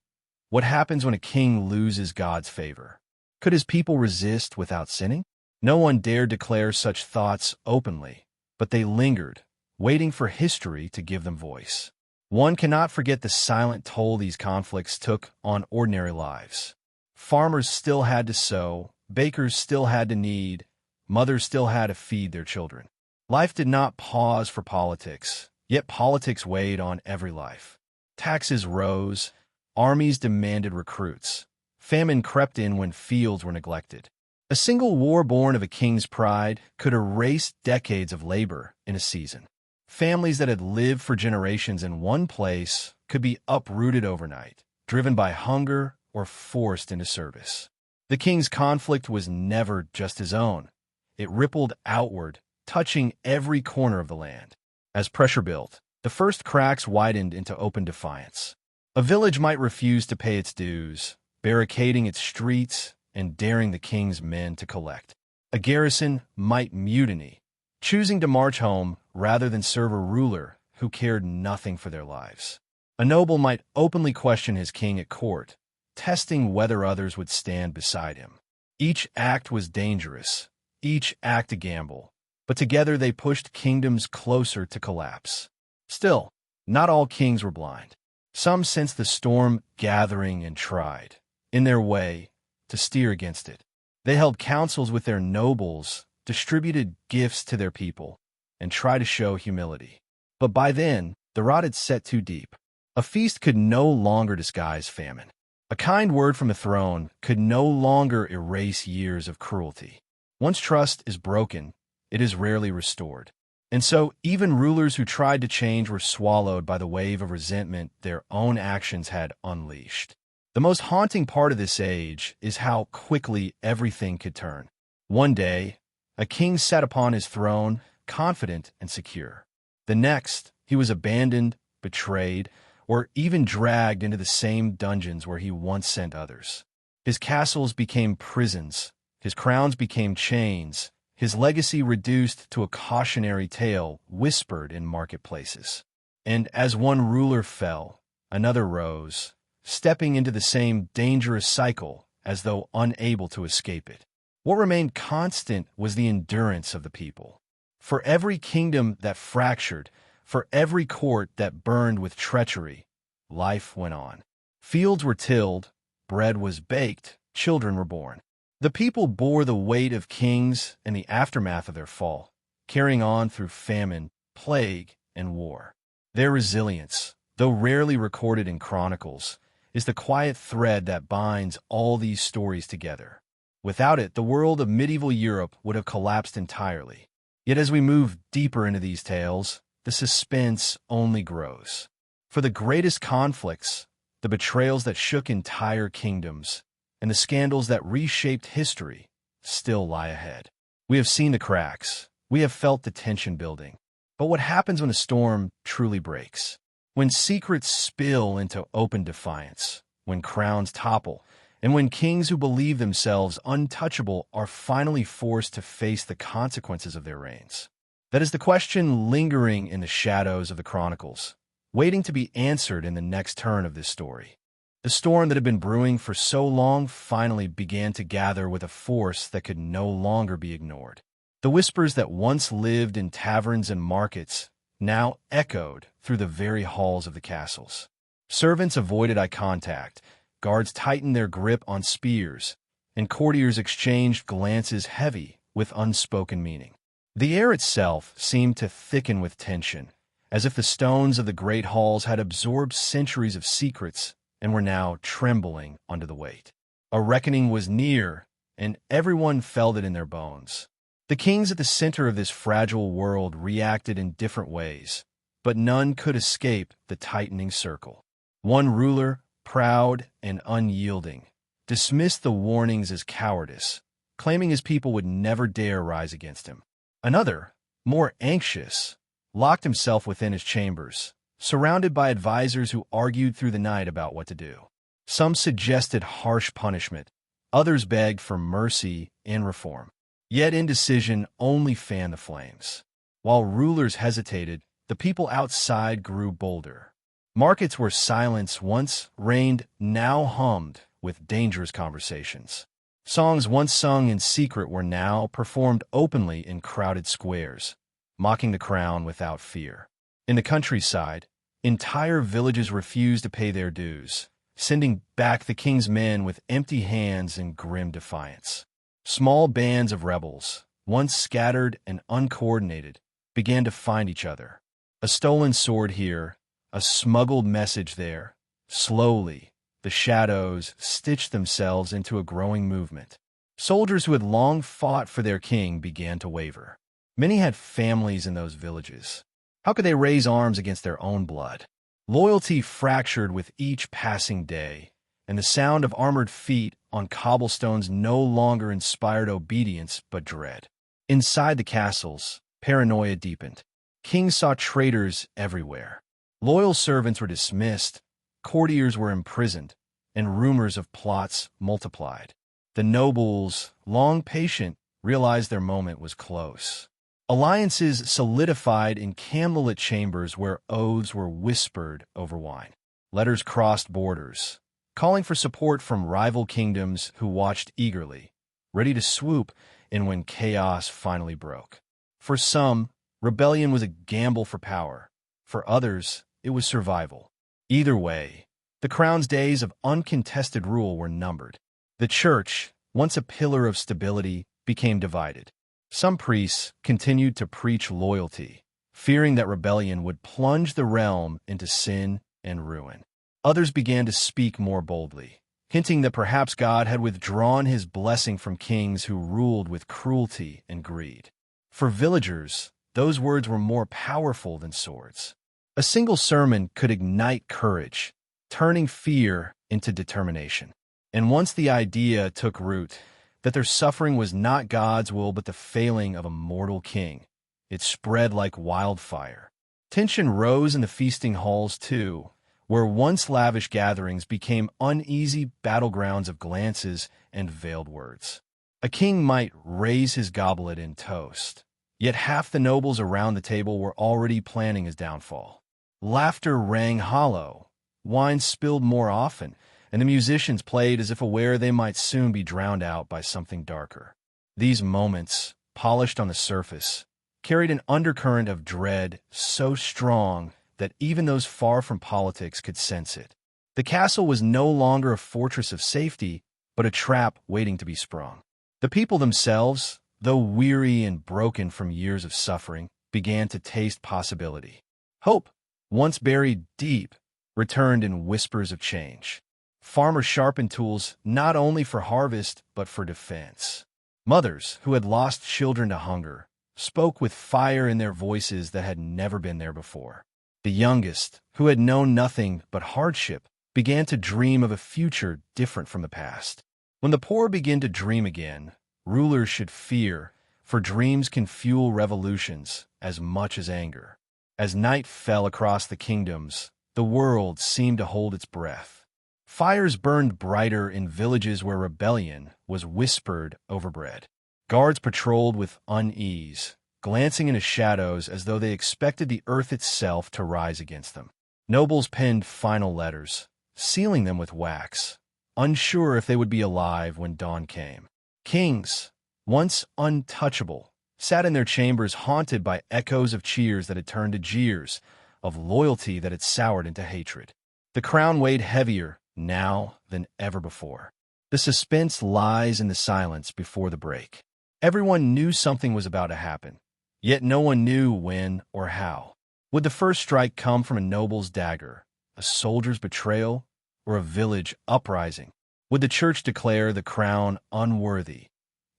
What happens when a king loses God's favor? Could his people resist without sinning? No one dared declare such thoughts openly, but they lingered, waiting for history to give them voice. One cannot forget the silent toll these conflicts took on ordinary lives. Farmers still had to sow, bakers still had to knead, mothers still had to feed their children. Life did not pause for politics, yet politics weighed on every life. Taxes rose, armies demanded recruits. Famine crept in when fields were neglected. A single war born of a king's pride could erase decades of labor in a season. Families that had lived for generations in one place could be uprooted overnight, driven by hunger or forced into service. The king's conflict was never just his own. It rippled outward, touching every corner of the land. As pressure built, the first cracks widened into open defiance. A village might refuse to pay its dues, barricading its streets and daring the king's men to collect. A garrison might mutiny, choosing to march home rather than serve a ruler who cared nothing for their lives. A noble might openly question his king at court, testing whether others would stand beside him. Each act was dangerous, each act a gamble, but together they pushed kingdoms closer to collapse. Still, not all kings were blind. Some sensed the storm gathering and tried, in their way, to steer against it. They held councils with their nobles, distributed gifts to their people, and tried to show humility. But by then, the rot had set too deep. A feast could no longer disguise famine. A kind word from a throne could no longer erase years of cruelty. Once trust is broken, it is rarely restored. And so, even rulers who tried to change were swallowed by the wave of resentment their own actions had unleashed. The most haunting part of this age is how quickly everything could turn. One day, a king sat upon his throne, confident and secure. The next, he was abandoned, betrayed, or even dragged into the same dungeons where he once sent others. His castles became prisons, his crowns became chains, his legacy reduced to a cautionary tale whispered in marketplaces. And as one ruler fell, another rose, stepping into the same dangerous cycle as though unable to escape it. What remained constant was the endurance of the people. For every kingdom that fractured, For every court that burned with treachery, life went on. Fields were tilled, bread was baked, children were born. The people bore the weight of kings and the aftermath of their fall, carrying on through famine, plague, and war. Their resilience, though rarely recorded in chronicles, is the quiet thread that binds all these stories together. Without it, the world of medieval Europe would have collapsed entirely. Yet as we move deeper into these tales, the suspense only grows. For the greatest conflicts, the betrayals that shook entire kingdoms, and the scandals that reshaped history still lie ahead. We have seen the cracks. We have felt the tension building. But what happens when a storm truly breaks? When secrets spill into open defiance, when crowns topple, and when kings who believe themselves untouchable are finally forced to face the consequences of their reigns. That is the question lingering in the shadows of the chronicles, waiting to be answered in the next turn of this story. The storm that had been brewing for so long finally began to gather with a force that could no longer be ignored. The whispers that once lived in taverns and markets now echoed through the very halls of the castles. Servants avoided eye contact, guards tightened their grip on spears, and courtiers exchanged glances heavy with unspoken meaning. The air itself seemed to thicken with tension, as if the stones of the great halls had absorbed centuries of secrets and were now trembling under the weight. A reckoning was near, and everyone felt it in their bones. The kings at the center of this fragile world reacted in different ways, but none could escape the tightening circle. One ruler, proud and unyielding, dismissed the warnings as cowardice, claiming his people would never dare rise against him. Another, more anxious, locked himself within his chambers, surrounded by advisors who argued through the night about what to do. Some suggested harsh punishment, others begged for mercy and reform. Yet indecision only fanned the flames. While rulers hesitated, the people outside grew bolder. Markets where silence once reigned now hummed with dangerous conversations. Songs once sung in secret were now performed openly in crowded squares, mocking the crown without fear. In the countryside, entire villages refused to pay their dues, sending back the king's men with empty hands in grim defiance. Small bands of rebels, once scattered and uncoordinated, began to find each other. A stolen sword here, a smuggled message there. Slowly, the shadows stitched themselves into a growing movement. Soldiers who had long fought for their king began to waver. Many had families in those villages. How could they raise arms against their own blood? Loyalty fractured with each passing day, and the sound of armored feet on cobblestones no longer inspired obedience but dread. Inside the castles, paranoia deepened. Kings saw traitors everywhere. Loyal servants were dismissed, courtiers were imprisoned, and rumors of plots multiplied. The nobles, long patient, realized their moment was close. Alliances solidified in candlelit chambers where oaths were whispered over wine. Letters crossed borders, calling for support from rival kingdoms who watched eagerly, ready to swoop in when chaos finally broke. For some, rebellion was a gamble for power. For others, it was survival. Either way, the crown's days of uncontested rule were numbered. The church, once a pillar of stability, became divided. Some priests continued to preach loyalty, fearing that rebellion would plunge the realm into sin and ruin. Others began to speak more boldly, hinting that perhaps God had withdrawn his blessing from kings who ruled with cruelty and greed. For villagers, those words were more powerful than swords. A single sermon could ignite courage, turning fear into determination. And once the idea took root that their suffering was not God's will but the failing of a mortal king, it spread like wildfire. Tension rose in the feasting halls too, where once lavish gatherings became uneasy battlegrounds of glances and veiled words. A king might raise his goblet in toast, yet half the nobles around the table were already planning his downfall. Laughter rang hollow, wine spilled more often, and the musicians played as if aware they might soon be drowned out by something darker. These moments, polished on the surface, carried an undercurrent of dread so strong that even those far from politics could sense it. The castle was no longer a fortress of safety, but a trap waiting to be sprung. The people themselves, though weary and broken from years of suffering, began to taste possibility. Hope, once buried deep, returned in whispers of change. Farmers sharpened tools not only for harvest but for defense. Mothers, who had lost children to hunger, spoke with fire in their voices that had never been there before. The youngest, who had known nothing but hardship, began to dream of a future different from the past. When the poor begin to dream again, rulers should fear, for dreams can fuel revolutions as much as anger. As night fell across the kingdoms, the world seemed to hold its breath. Fires burned brighter in villages where rebellion was whispered over bread. Guards patrolled with unease, glancing into shadows as though they expected the earth itself to rise against them. Nobles penned final letters, sealing them with wax, unsure if they would be alive when dawn came. Kings, once untouchable, sat in their chambers haunted by echoes of cheers that had turned to jeers, of loyalty that had soured into hatred. The crown weighed heavier now than ever before. The suspense lies in the silence before the break. Everyone knew something was about to happen, yet no one knew when or how. Would the first strike come from a noble's dagger, a soldier's betrayal, or a village uprising? Would the church declare the crown unworthy,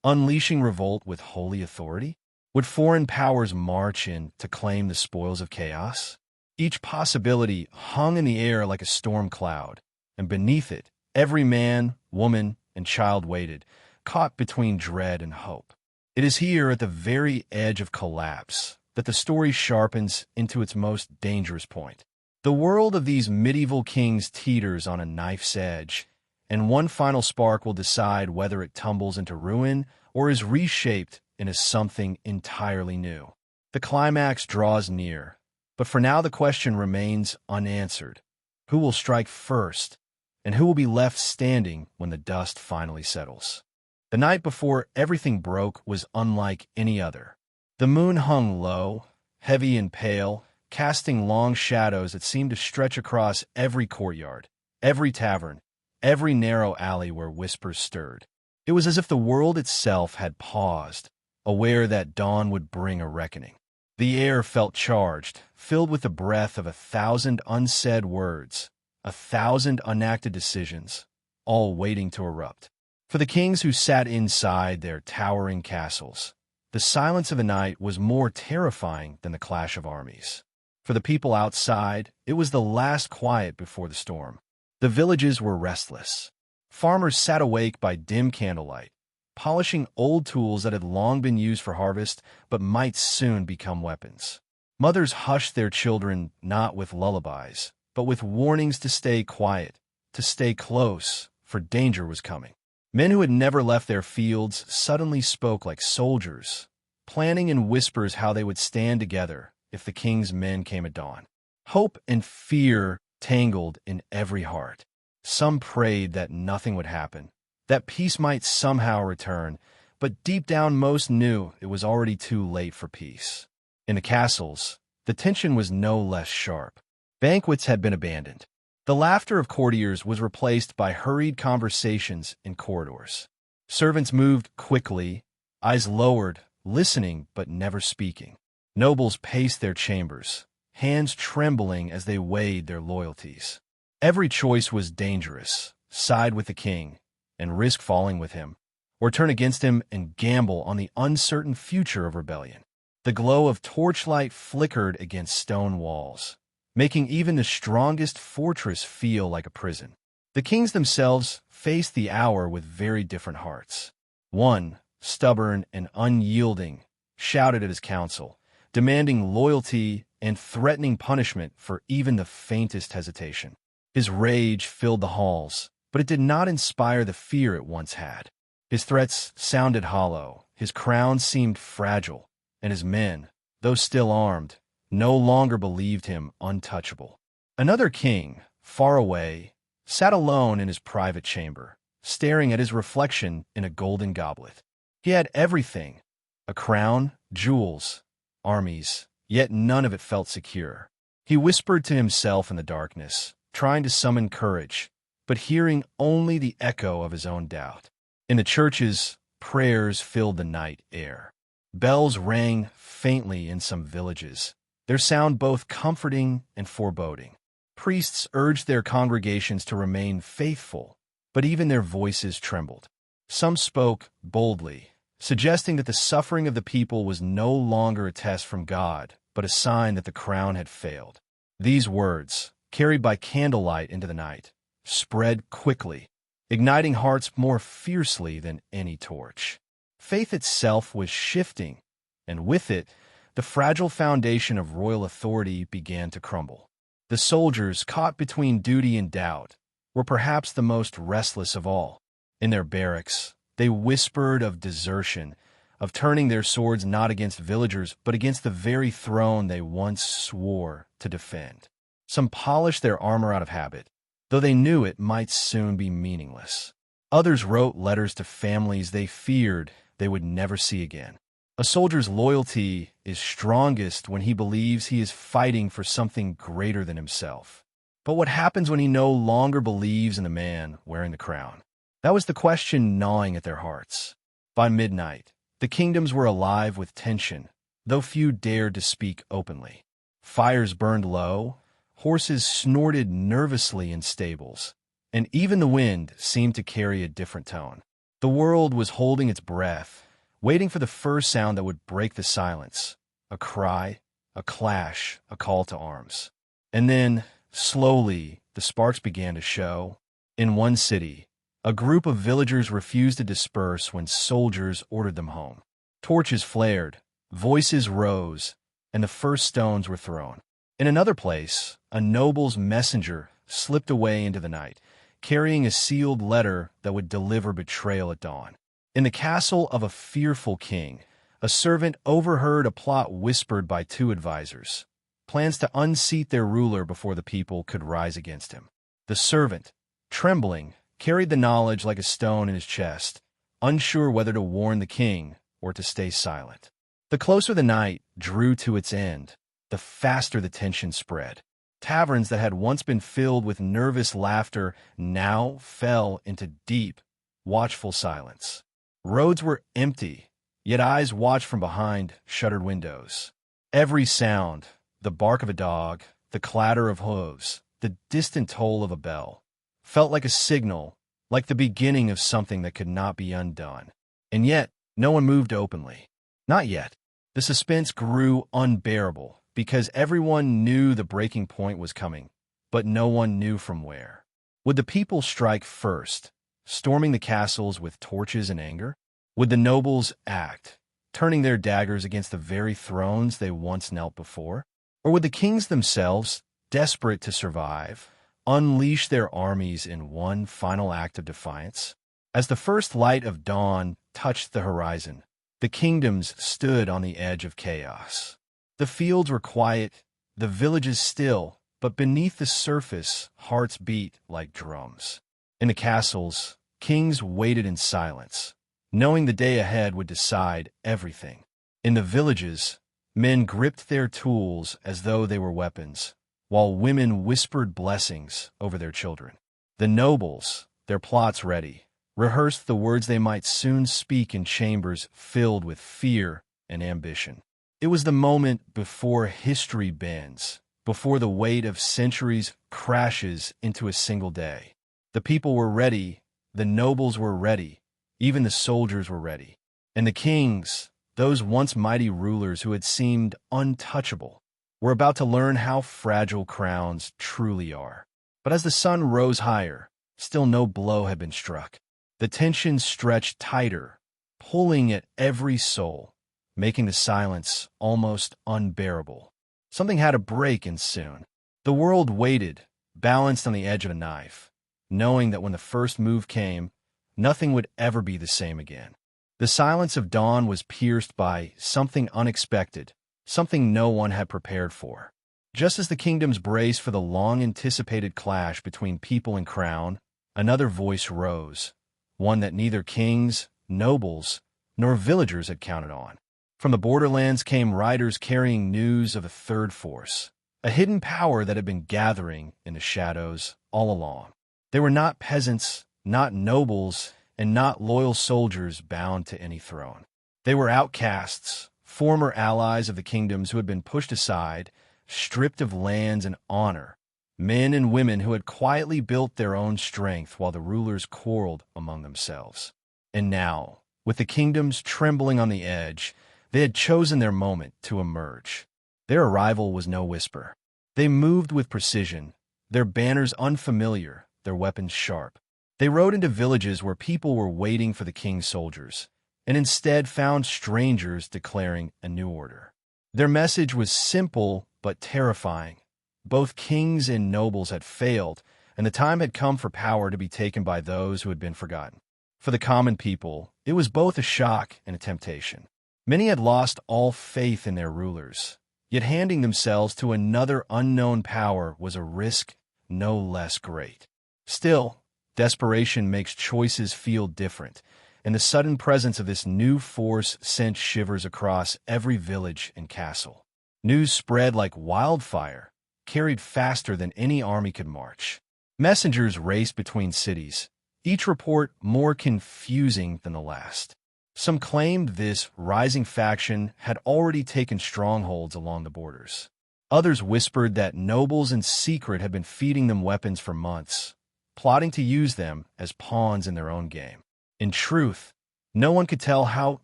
unleashing revolt with holy authority? Would foreign powers march in to claim the spoils of chaos? Each possibility hung in the air like a storm cloud, and beneath it, every man, woman, and child waited, caught between dread and hope. It is here, at the very edge of collapse, that the story sharpens into its most dangerous point. The world of these medieval kings teeters on a knife's edge, and one final spark will decide whether it tumbles into ruin or is reshaped into something entirely new. The climax draws near, but for now the question remains unanswered. Who will strike first, and who will be left standing when the dust finally settles? The night before everything broke was unlike any other. The moon hung low, heavy and pale, casting long shadows that seemed to stretch across every courtyard, every tavern, every narrow alley where whispers stirred. It was as if the world itself had paused, aware that dawn would bring a reckoning. The air felt charged, filled with the breath of 1,000 unsaid words, 1,000 unacted decisions, all waiting to erupt. For the kings who sat inside their towering castles, the silence of the night was more terrifying than the clash of armies. For the people outside, it was the last quiet before the storm. The villages were restless. Farmers sat awake by dim candlelight, polishing old tools that had long been used for harvest but might soon become weapons. Mothers hushed their children not with lullabies, but with warnings to stay quiet, to stay close, for danger was coming. Men who had never left their fields suddenly spoke like soldiers, planning in whispers how they would stand together if the king's men came at dawn. Hope and fear tangled in every heart. Some prayed that nothing would happen, that peace might somehow return, but deep down most knew it was already too late for peace. In the castles, the tension was no less sharp. Banquets had been abandoned. The laughter of courtiers was replaced by hurried conversations in corridors. Servants moved quickly, eyes lowered, listening but never speaking. Nobles paced their chambers, hands trembling as they weighed their loyalties. Every choice was dangerous: side with the king and risk falling with him, or turn against him and gamble on the uncertain future of rebellion. The glow of torchlight flickered against stone walls, making even the strongest fortress feel like a prison. The kings themselves faced the hour with very different hearts. One, stubborn and unyielding, shouted at his council, demanding loyalty and threatening punishment for even the faintest hesitation. His rage filled the halls, but it did not inspire the fear it once had. His threats sounded hollow, his crown seemed fragile, and his men, though still armed, no longer believed him untouchable. Another king, far away, sat alone in his private chamber, staring at his reflection in a golden goblet. He had everything: a crown, jewels, armies, yet none of it felt secure. He whispered to himself in the darkness, trying to summon courage, but hearing only the echo of his own doubt. In the churches, prayers filled the night air. Bells rang faintly in some villages, their sound both comforting and foreboding. Priests urged their congregations to remain faithful, but even their voices trembled. Some spoke boldly, suggesting that the suffering of the people was no longer a test from God, but a sign that the crown had failed. These words, carried by candlelight into the night, spread quickly, igniting hearts more fiercely than any torch. Faith itself was shifting, and with it, the fragile foundation of royal authority began to crumble. The soldiers, caught between duty and doubt, were perhaps the most restless of all. In their barracks, they whispered of desertion, of turning their swords not against villagers, but against the very throne they once swore to defend. Some polished their armor out of habit, though they knew it might soon be meaningless. Others wrote letters to families they feared they would never see again. A soldier's loyalty is strongest when he believes he is fighting for something greater than himself. But what happens when he no longer believes in the man wearing the crown? That was the question gnawing at their hearts. By midnight, the kingdoms were alive with tension, though few dared to speak openly. Fires burned low, horses snorted nervously in stables, and even the wind seemed to carry a different tone. The world was holding its breath, waiting for the first sound that would break the silence. A cry, a clash, a call to arms. And then, slowly, the sparks began to show. In one city, a group of villagers refused to disperse when soldiers ordered them home. Torches flared, voices rose, and the first stones were thrown. In another place, a noble's messenger slipped away into the night, carrying a sealed letter that would deliver betrayal at dawn. In the castle of a fearful king, a servant overheard a plot whispered by two advisors, plans to unseat their ruler before the people could rise against him. The servant, trembling, carried the knowledge like a stone in his chest, unsure whether to warn the king or to stay silent. The closer the night drew to its end, the faster the tension spread. Taverns that had once been filled with nervous laughter now fell into deep, watchful silence. Roads were empty, yet eyes watched from behind shuttered windows. Every sound, the bark of a dog, the clatter of hooves, the distant toll of a bell, felt like a signal, like the beginning of something that could not be undone. And yet, no one moved openly. Not yet. The suspense grew unbearable, because everyone knew the breaking point was coming, but no one knew from where. Would the people strike first, storming the castles with torches and anger? Would the nobles act, turning their daggers against the very thrones they once knelt before? Or would the kings themselves, desperate to survive, unleash their armies in one final act of defiance? As the first light of dawn touched the horizon, the kingdoms stood on the edge of chaos. The fields were quiet, the villages still, but beneath the surface, hearts beat like drums. In the castles, kings waited in silence, knowing the day ahead would decide everything. In the villages, men gripped their tools as though they were weapons, while women whispered blessings over their children. The nobles, their plots ready, rehearsed the words they might soon speak in chambers filled with fear and ambition. It was the moment before history bends, before the weight of centuries crashes into a single day. The people were ready, the nobles were ready, even the soldiers were ready. And the kings, those once mighty rulers who had seemed untouchable, were about to learn how fragile crowns truly are. But as the sun rose higher, still no blow had been struck. The tension stretched tighter, pulling at every soul, making the silence almost unbearable. Something had to break, and soon. The world waited, balanced on the edge of a knife, knowing that when the first move came, nothing would ever be the same again. The silence of dawn was pierced by something unexpected, something no one had prepared for. Just as the kingdoms braced for the long-anticipated clash between people and crown, another voice rose, one that neither kings, nobles, nor villagers had counted on. From the borderlands came riders carrying news of a third force, a hidden power that had been gathering in the shadows all along. They were not peasants, not nobles, and not loyal soldiers bound to any throne. They were outcasts, former allies of the kingdoms who had been pushed aside, stripped of lands and honor, men and women who had quietly built their own strength while the rulers quarreled among themselves. And now, with the kingdoms trembling on the edge, they had chosen their moment to emerge. Their arrival was no whisper. They moved with precision, their banners unfamiliar, their weapons sharp. They rode into villages where people were waiting for the king's soldiers, and instead found strangers declaring a new order. Their message was simple but terrifying. Both kings and nobles had failed, and the time had come for power to be taken by those who had been forgotten. For the common people, it was both a shock and a temptation. Many had lost all faith in their rulers, yet handing themselves to another unknown power was a risk no less great. Still, desperation makes choices feel different, and the sudden presence of this new force sent shivers across every village and castle. News spread like wildfire, carried faster than any army could march. Messengers raced between cities, each report more confusing than the last. Some claimed this rising faction had already taken strongholds along the borders. Others whispered that nobles in secret had been feeding them weapons for months, plotting to use them as pawns in their own game. In truth, no one could tell how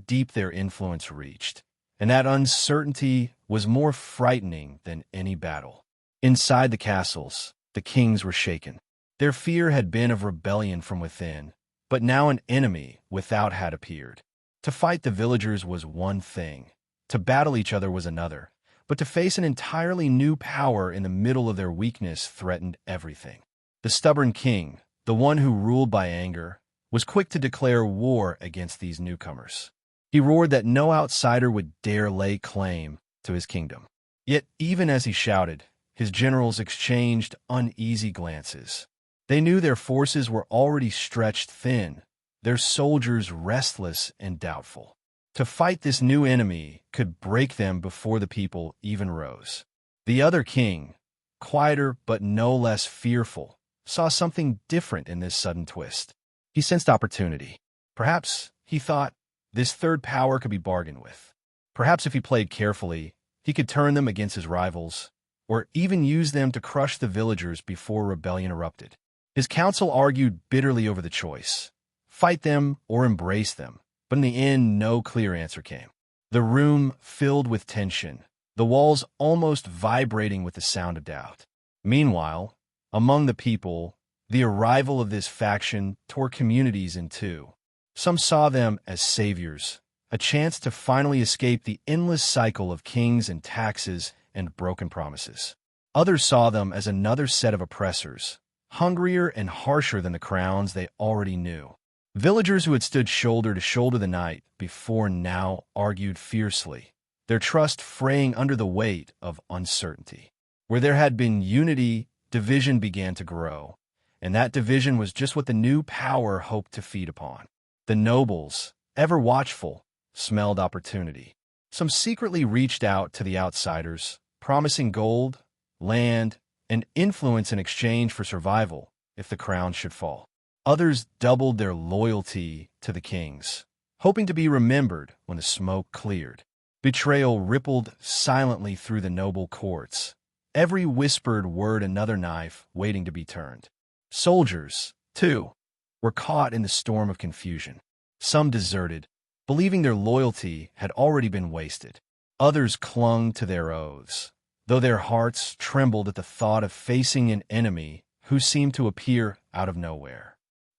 deep their influence reached, and that uncertainty was more frightening than any battle. Inside the castles, the kings were shaken. Their fear had been of rebellion from within, but now an enemy without had appeared. To fight the villagers was one thing, to battle each other was another, but to face an entirely new power in the middle of their weakness threatened everything. The stubborn king, the one who ruled by anger, was quick to declare war against these newcomers. He roared that no outsider would dare lay claim to his kingdom. Yet even as he shouted, his generals exchanged uneasy glances. They knew their forces were already stretched thin, their soldiers restless and doubtful. To fight this new enemy could break them before the people even rose. The other king, quieter but no less fearful, saw something different in this sudden twist. He sensed opportunity. Perhaps, he thought, this third power could be bargained with. Perhaps if he played carefully, he could turn them against his rivals, or even use them to crush the villagers before rebellion erupted. His council argued bitterly over the choice. Fight them or embrace them, but in the end no clear answer came. The room filled with tension, the walls almost vibrating with the sound of doubt. Meanwhile, among the people, the arrival of this faction tore communities in two. Some saw them as saviors, a chance to finally escape the endless cycle of kings and taxes and broken promises. Others saw them as another set of oppressors, hungrier and harsher than the crowns they already knew. Villagers who had stood shoulder to shoulder the night before now argued fiercely, their trust fraying under the weight of uncertainty. Where there had been unity, division began to grow, and that division was just what the new power hoped to feed upon. The nobles, ever watchful, smelled opportunity. Some secretly reached out to the outsiders, promising gold, land, and influence in exchange for survival if the crown should fall. Others doubled their loyalty to the kings, hoping to be remembered when the smoke cleared. Betrayal rippled silently through the noble courts, every whispered word another knife waiting to be turned. Soldiers, too, were caught in the storm of confusion. Some deserted, believing their loyalty had already been wasted. Others clung to their oaths, though their hearts trembled at the thought of facing an enemy who seemed to appear out of nowhere.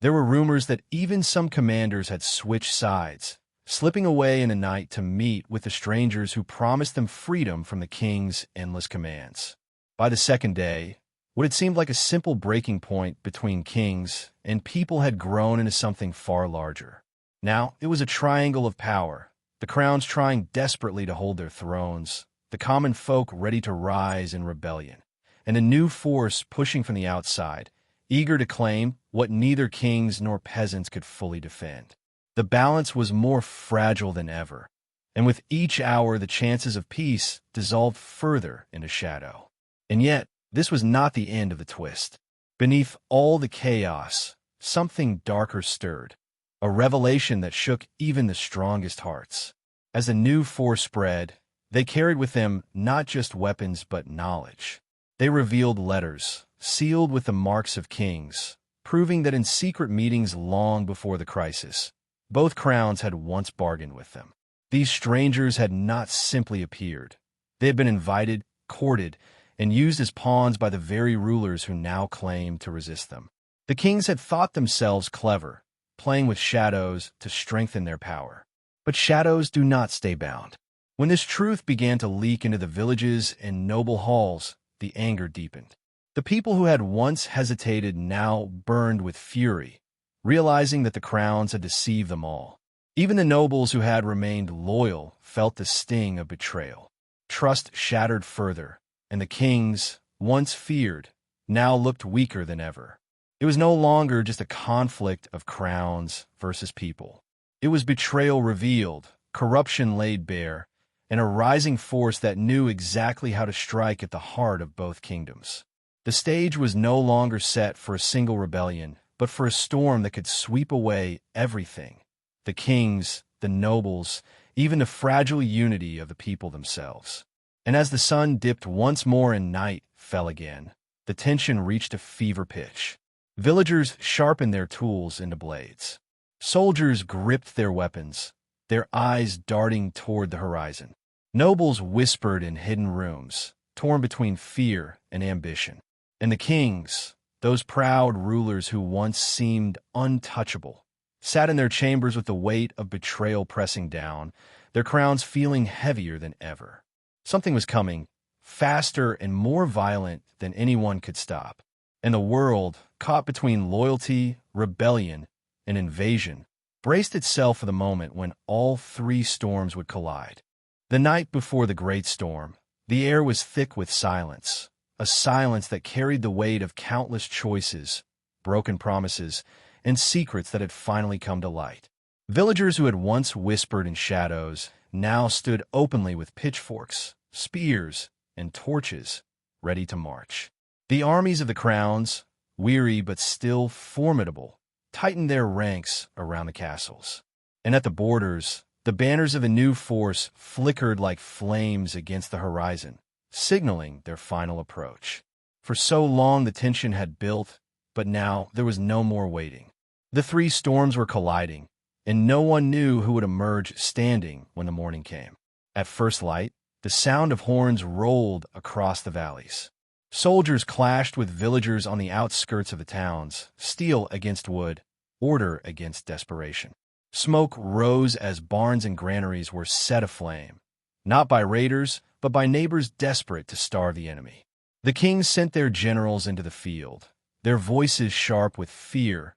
There were rumors that even some commanders had switched sides, slipping away in the night to meet with the strangers who promised them freedom from the king's endless commands. By the second day, what had seemed like a simple breaking point between kings and people had grown into something far larger. Now it was a triangle of power, the crowns trying desperately to hold their thrones, the common folk ready to rise in rebellion, and a new force pushing from the outside, eager to claim what neither kings nor peasants could fully defend. The balance was more fragile than ever, and with each hour the chances of peace dissolved further into shadow. And yet, this was not the end of the twist. Beneath all the chaos, something darker stirred, a revelation that shook even the strongest hearts. As the new force spread, they carried with them not just weapons but knowledge. They revealed letters, sealed with the marks of kings, proving that in secret meetings long before the crisis, both crowns had once bargained with them. These strangers had not simply appeared. They had been invited, courted, and used as pawns by the very rulers who now claimed to resist them. The kings had thought themselves clever, playing with shadows to strengthen their power. But shadows do not stay bound. When this truth began to leak into the villages and noble halls, the anger deepened. The people who had once hesitated now burned with fury, realizing that the crowns had deceived them all. Even the nobles who had remained loyal felt the sting of betrayal. Trust shattered further, and the kings, once feared, now looked weaker than ever. It was no longer just a conflict of crowns versus people. It was betrayal revealed, corruption laid bare, and a rising force that knew exactly how to strike at the heart of both kingdoms. The stage was no longer set for a single rebellion, but for a storm that could sweep away everything: the kings, the nobles, even the fragile unity of the people themselves. And as the sun dipped once more and night fell again, the tension reached a fever pitch. Villagers sharpened their tools into blades. Soldiers gripped their weapons, their eyes darting toward the horizon. Nobles whispered in hidden rooms, torn between fear and ambition. And the kings, those proud rulers who once seemed untouchable, sat in their chambers with the weight of betrayal pressing down, their crowns feeling heavier than ever. Something was coming, faster and more violent than anyone could stop. And the world, caught between loyalty, rebellion, and invasion, braced itself for the moment when all three storms would collide. The night before the great storm, the air was thick with silence, a silence that carried the weight of countless choices, broken promises, and secrets that had finally come to light. Villagers who had once whispered in shadows now stood openly with pitchforks, spears, and torches, ready to march. The armies of the crowns, weary but still formidable, tightened their ranks around the castles. And at the borders, the banners of a new force flickered like flames against the horizon, signaling their final approach. For so long the tension had built, but now there was no more waiting. The three storms were colliding, and no one knew who would emerge standing when the morning came. At first light, the sound of horns rolled across the valleys. Soldiers clashed with villagers on the outskirts of the towns, steel against wood, order against desperation. Smoke rose as barns and granaries were set aflame, not by raiders, but by neighbors desperate to starve the enemy. The kings sent their generals into the field, their voices sharp with fear,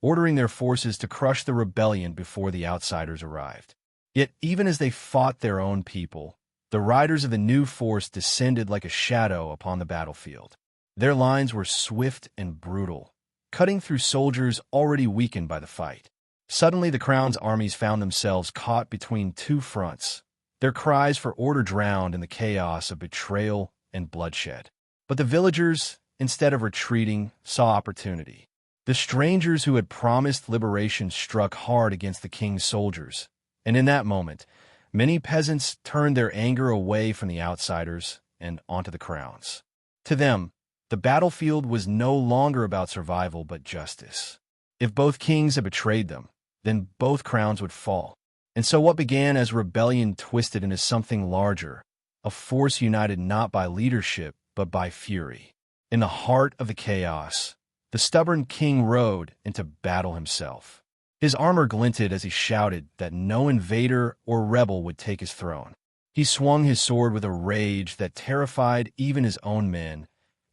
ordering their forces to crush the rebellion before the outsiders arrived. Yet even as they fought their own people, the riders of the new force descended like a shadow upon the battlefield. Their lines were swift and brutal, cutting through soldiers already weakened by the fight. Suddenly, the crown's armies found themselves caught between two fronts, their cries for order drowned in the chaos of betrayal and bloodshed. But the villagers, instead of retreating, saw opportunity. The strangers who had promised liberation struck hard against the king's soldiers, and in that moment, many peasants turned their anger away from the outsiders and onto the crowns. To them, the battlefield was no longer about survival but justice. If both kings had betrayed them, then both crowns would fall. And so what began as rebellion twisted into something larger, a force united not by leadership but by fury. In the heart of the chaos, the stubborn king rode into battle himself. His armor glinted as he shouted that no invader or rebel would take his throne. He swung his sword with a rage that terrified even his own men,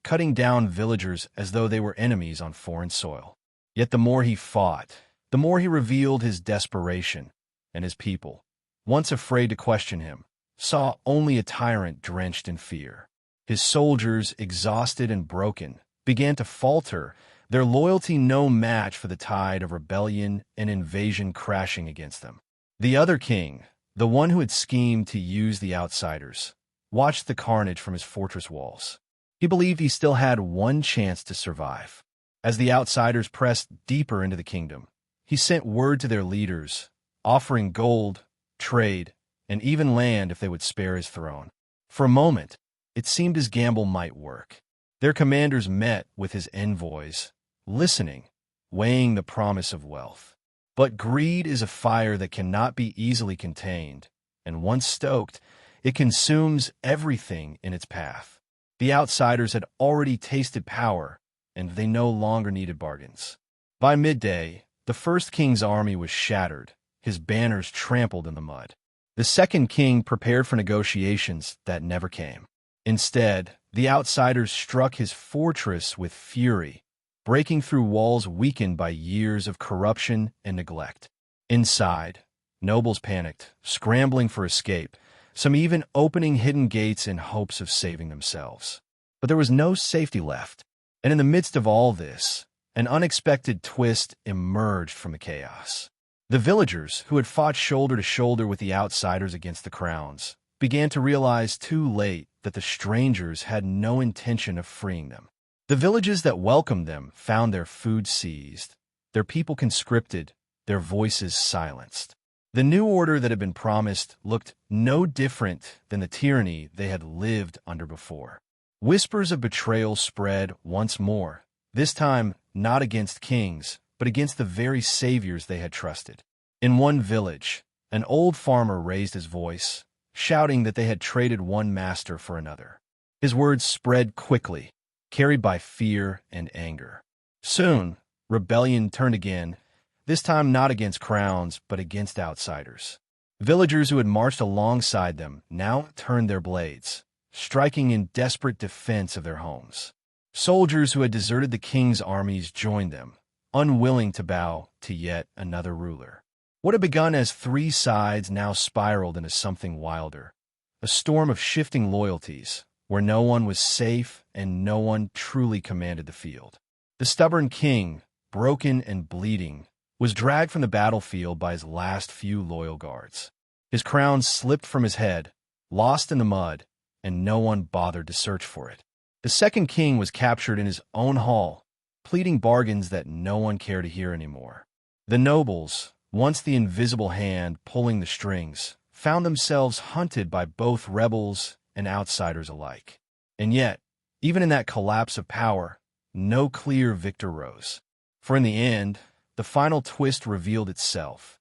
cutting down villagers as though they were enemies on foreign soil. Yet the more he fought, the more he revealed his desperation, and his people, once afraid to question him, saw only a tyrant drenched in fear. His soldiers, exhausted and broken, began to falter, their loyalty no match for the tide of rebellion and invasion crashing against them. The other king, the one who had schemed to use the outsiders, watched the carnage from his fortress walls. He believed he still had one chance to survive. As the outsiders pressed deeper into the kingdom, he sent word to their leaders, offering gold, trade, and even land if they would spare his throne. For a moment, it seemed his gamble might work. Their commanders met with his envoys, listening, weighing the promise of wealth. But greed is a fire that cannot be easily contained, and once stoked, it consumes everything in its path. The outsiders had already tasted power, and they no longer needed bargains. By midday, the first king's army was shattered, his banners trampled in the mud. The second king prepared for negotiations that never came. Instead, the outsiders struck his fortress with fury, breaking through walls weakened by years of corruption and neglect. Inside, nobles panicked, scrambling for escape, some even opening hidden gates in hopes of saving themselves. But there was no safety left, and in the midst of all this, an unexpected twist emerged from the chaos. The villagers, who had fought shoulder to shoulder with the outsiders against the crowns, began to realize too late that the strangers had no intention of freeing them. The villages that welcomed them found their food seized, their people conscripted, their voices silenced. The new order that had been promised looked no different than the tyranny they had lived under before. Whispers of betrayal spread once more, this time not against kings, but against the very saviors they had trusted. In one village, an old farmer raised his voice, shouting that they had traded one master for another. His words spread quickly, carried by fear and anger. Soon, rebellion turned again, this time not against crowns, but against outsiders. Villagers who had marched alongside them now turned their blades, striking in desperate defense of their homes. Soldiers who had deserted the king's armies joined them, unwilling to bow to yet another ruler. What had begun as three sides now spiraled into something wilder, a storm of shifting loyalties, where no one was safe and no one truly commanded the field. The stubborn king, broken and bleeding, was dragged from the battlefield by his last few loyal guards. His crown slipped from his head, lost in the mud, and no one bothered to search for it. The second king was captured in his own hall, pleading bargains that no one cared to hear anymore. The nobles, once the invisible hand pulling the strings, found themselves hunted by both rebels and outsiders alike. And yet, even in that collapse of power, no clear victor rose. For in the end, the final twist revealed itself.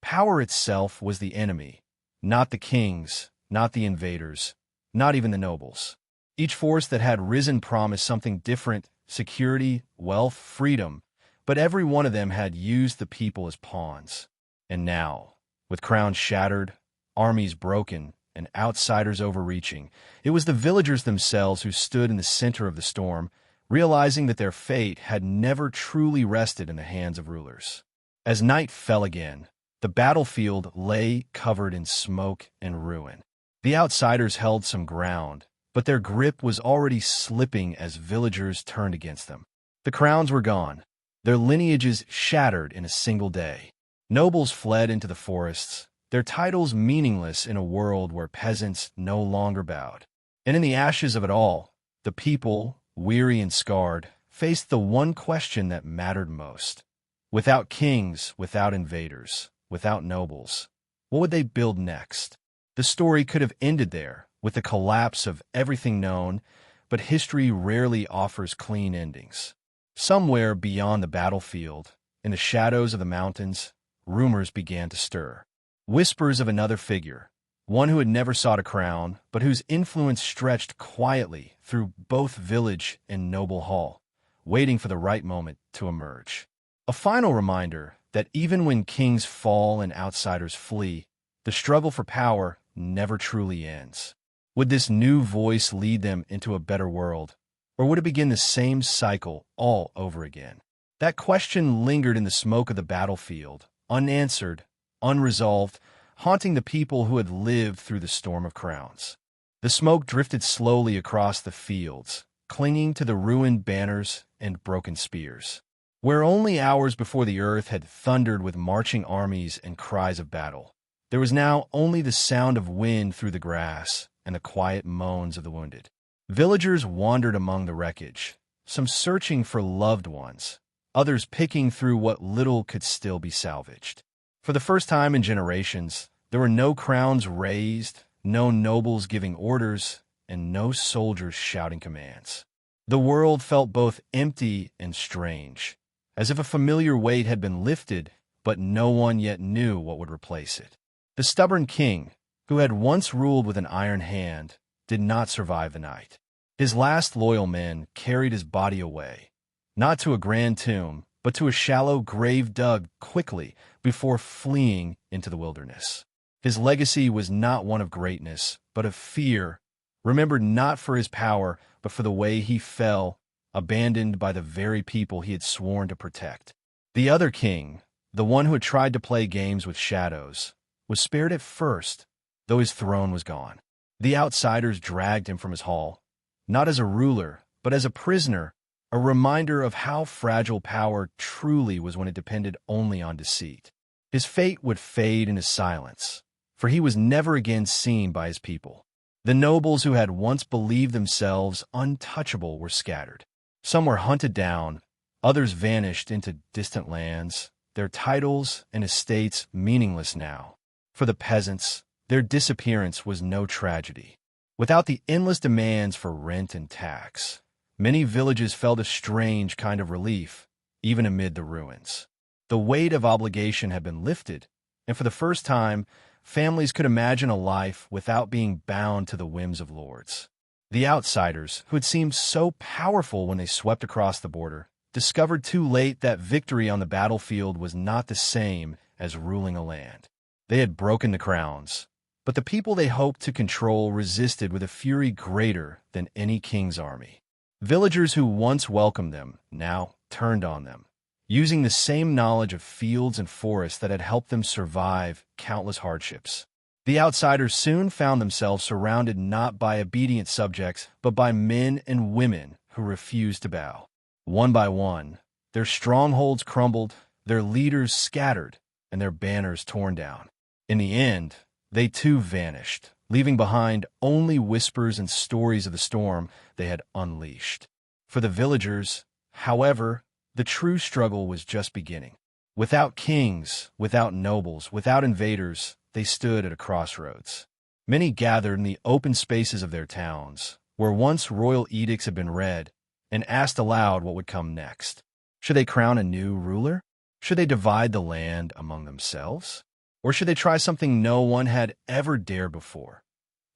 Power itself was the enemy, not the kings, not the invaders, not even the nobles. Each force that had risen promised something different: security, wealth, freedom, but every one of them had used the people as pawns. And now, with crowns shattered, armies broken, and outsiders overreaching, it was the villagers themselves who stood in the center of the storm, realizing that their fate had never truly rested in the hands of rulers. As night fell again, the battlefield lay covered in smoke and ruin. The outsiders held some ground, but their grip was already slipping as villagers turned against them. The crowns were gone, their lineages shattered in a single day. Nobles fled into the forests, their titles meaningless in a world where peasants no longer bowed. And in the ashes of it all, the people, weary and scarred, faced the one question that mattered most. Without kings, without invaders, without nobles, what would they build next? The story could have ended there, with the collapse of everything known, but history rarely offers clean endings. Somewhere beyond the battlefield, in the shadows of the mountains, rumors began to stir. Whispers of another figure, one who had never sought a crown, but whose influence stretched quietly through both village and noble hall, waiting for the right moment to emerge. A final reminder that even when kings fall and outsiders flee, the struggle for power never truly ends. Would this new voice lead them into a better world, or would it begin the same cycle all over again? That question lingered in the smoke of the battlefield, unanswered, unresolved, haunting the people who had lived through the storm of crowns. The smoke drifted slowly across the fields, clinging to the ruined banners and broken spears. Where only hours before the earth had thundered with marching armies and cries of battle, There was now only the sound of wind through the grass and the quiet moans of the wounded. Villagers wandered among the wreckage, some searching for loved ones, others picking through what little could still be salvaged. For the first time in generations, there were no crowns raised, no nobles giving orders, and no soldiers shouting commands. The world felt both empty and strange, as if a familiar weight had been lifted, but no one yet knew what would replace it. The stubborn king, who had once ruled with an iron hand, did not survive the night. His last loyal men carried his body away, not to a grand tomb, but to a shallow grave dug quickly before fleeing into the wilderness. His legacy was not one of greatness, but of fear, remembered not for his power, but for the way he fell, abandoned by the very people he had sworn to protect. The other king, the one who had tried to play games with shadows, was spared at first, though his throne was gone. The outsiders dragged him from his hall, not as a ruler, but as a prisoner, a reminder of how fragile power truly was when it depended only on deceit. His fate would fade into silence, for he was never again seen by his people. The nobles who had once believed themselves untouchable were scattered. Some were hunted down, others vanished into distant lands, their titles and estates meaningless now. For the peasants, their disappearance was no tragedy. Without the endless demands for rent and tax, many villages felt a strange kind of relief, even amid the ruins. The weight of obligation had been lifted, and for the first time, families could imagine a life without being bound to the whims of lords. The outsiders, who had seemed so powerful when they swept across the border, discovered too late that victory on the battlefield was not the same as ruling a land. They had broken the crowns, but the people they hoped to control resisted with a fury greater than any king's army. Villagers who once welcomed them now turned on them, using the same knowledge of fields and forests that had helped them survive countless hardships. The outsiders soon found themselves surrounded not by obedient subjects, but by men and women who refused to bow. One by one, their strongholds crumbled, their leaders scattered, and their banners torn down. In the end, they too vanished, leaving behind only whispers and stories of the storm they had unleashed. For the villagers, however, the true struggle was just beginning. Without kings, without nobles, without invaders, they stood at a crossroads. Many gathered in the open spaces of their towns, where once royal edicts had been read, and asked aloud what would come next. Should they crown a new ruler? Should they divide the land among themselves? Or should they try something no one had ever dared before,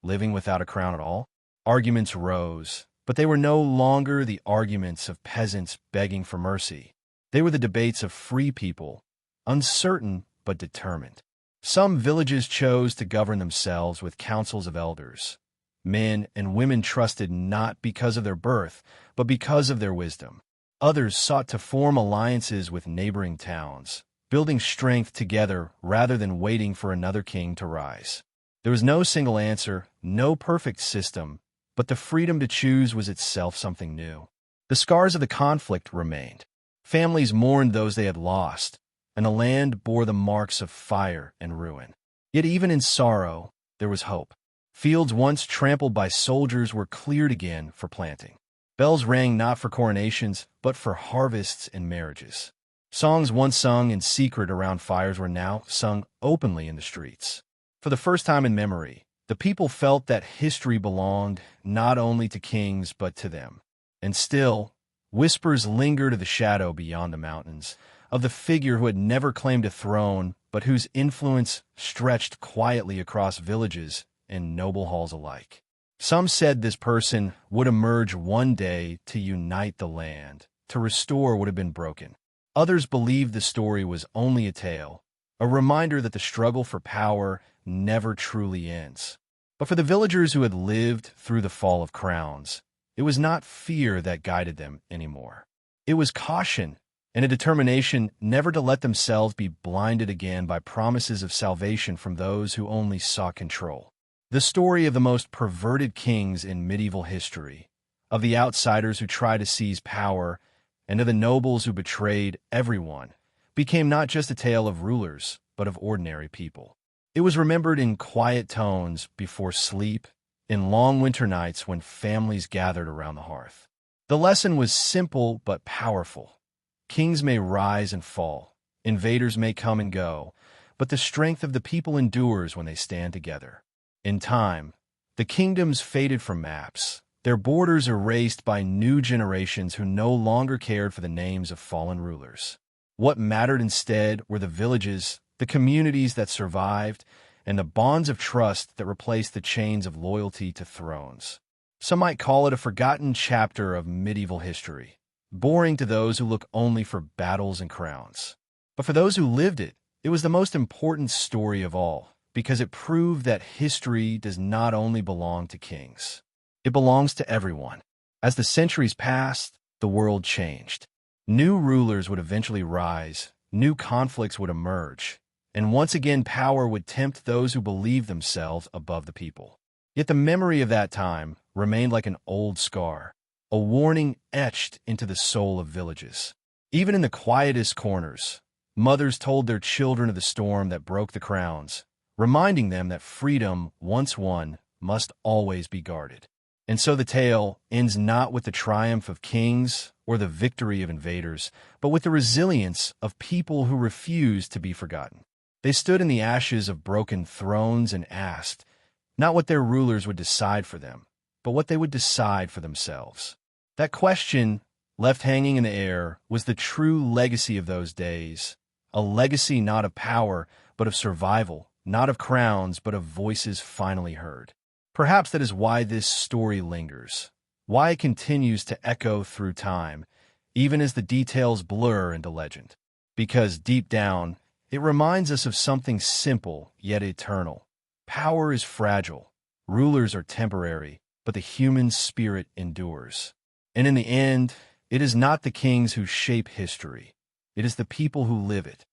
living without a crown at all? Arguments rose, but they were no longer the arguments of peasants begging for mercy. They were the debates of free people, uncertain but determined. Some villages chose to govern themselves with councils of elders. Men and women trusted not because of their birth, but because of their wisdom. Others sought to form alliances with neighboring towns, building strength together rather than waiting for another king to rise. There was no single answer, no perfect system, but the freedom to choose was itself something new. The scars of the conflict remained. Families mourned those they had lost, and the land bore the marks of fire and ruin. Yet even in sorrow, there was hope. Fields once trampled by soldiers were cleared again for planting. Bells rang not for coronations, but for harvests and marriages. Songs once sung in secret around fires were now sung openly in the streets. For the first time in memory, the people felt that history belonged not only to kings but to them. And still, whispers lingered of the shadow beyond the mountains, of the figure who had never claimed a throne, but whose influence stretched quietly across villages and noble halls alike. Some said this person would emerge one day to unite the land, to restore what had been broken. Others believed the story was only a tale, a reminder that the struggle for power never truly ends. But for the villagers who had lived through the fall of crowns, it was not fear that guided them anymore. It was caution and a determination never to let themselves be blinded again by promises of salvation from those who only sought control. The story of the most perverted kings in medieval history, of the outsiders who tried to seize power, and of the nobles who betrayed everyone, became not just a tale of rulers, but of ordinary people. It was remembered in quiet tones before sleep, in long winter nights when families gathered around the hearth. The lesson was simple but powerful. Kings may rise and fall, invaders may come and go, but the strength of the people endures when they stand together. In time, the kingdoms faded from maps, their borders erased by new generations who no longer cared for the names of fallen rulers. What mattered instead were the villages, the communities that survived, and the bonds of trust that replaced the chains of loyalty to thrones. Some might call it a forgotten chapter of medieval history, boring to those who look only for battles and crowns. But for those who lived it, it was the most important story of all, because it proved that history does not only belong to kings. It belongs to everyone. As the centuries passed, the world changed. New rulers would eventually rise, new conflicts would emerge, and once again power would tempt those who believed themselves above the people. Yet the memory of that time remained like an old scar, a warning etched into the soul of villages. Even in the quietest corners, mothers told their children of the storm that broke the crowns, reminding them that freedom, once won, must always be guarded. And so the tale ends not with the triumph of kings or the victory of invaders, but with the resilience of people who refused to be forgotten. They stood in the ashes of broken thrones and asked, not what their rulers would decide for them, but what they would decide for themselves. That question, left hanging in the air, was the true legacy of those days, a legacy not of power, but of survival, not of crowns, but of voices finally heard. Perhaps that is why this story lingers, why it continues to echo through time, even as the details blur into legend. Because deep down, it reminds us of something simple yet eternal. Power is fragile, rulers are temporary, but the human spirit endures. And in the end, it is not the kings who shape history. It is the people who live it,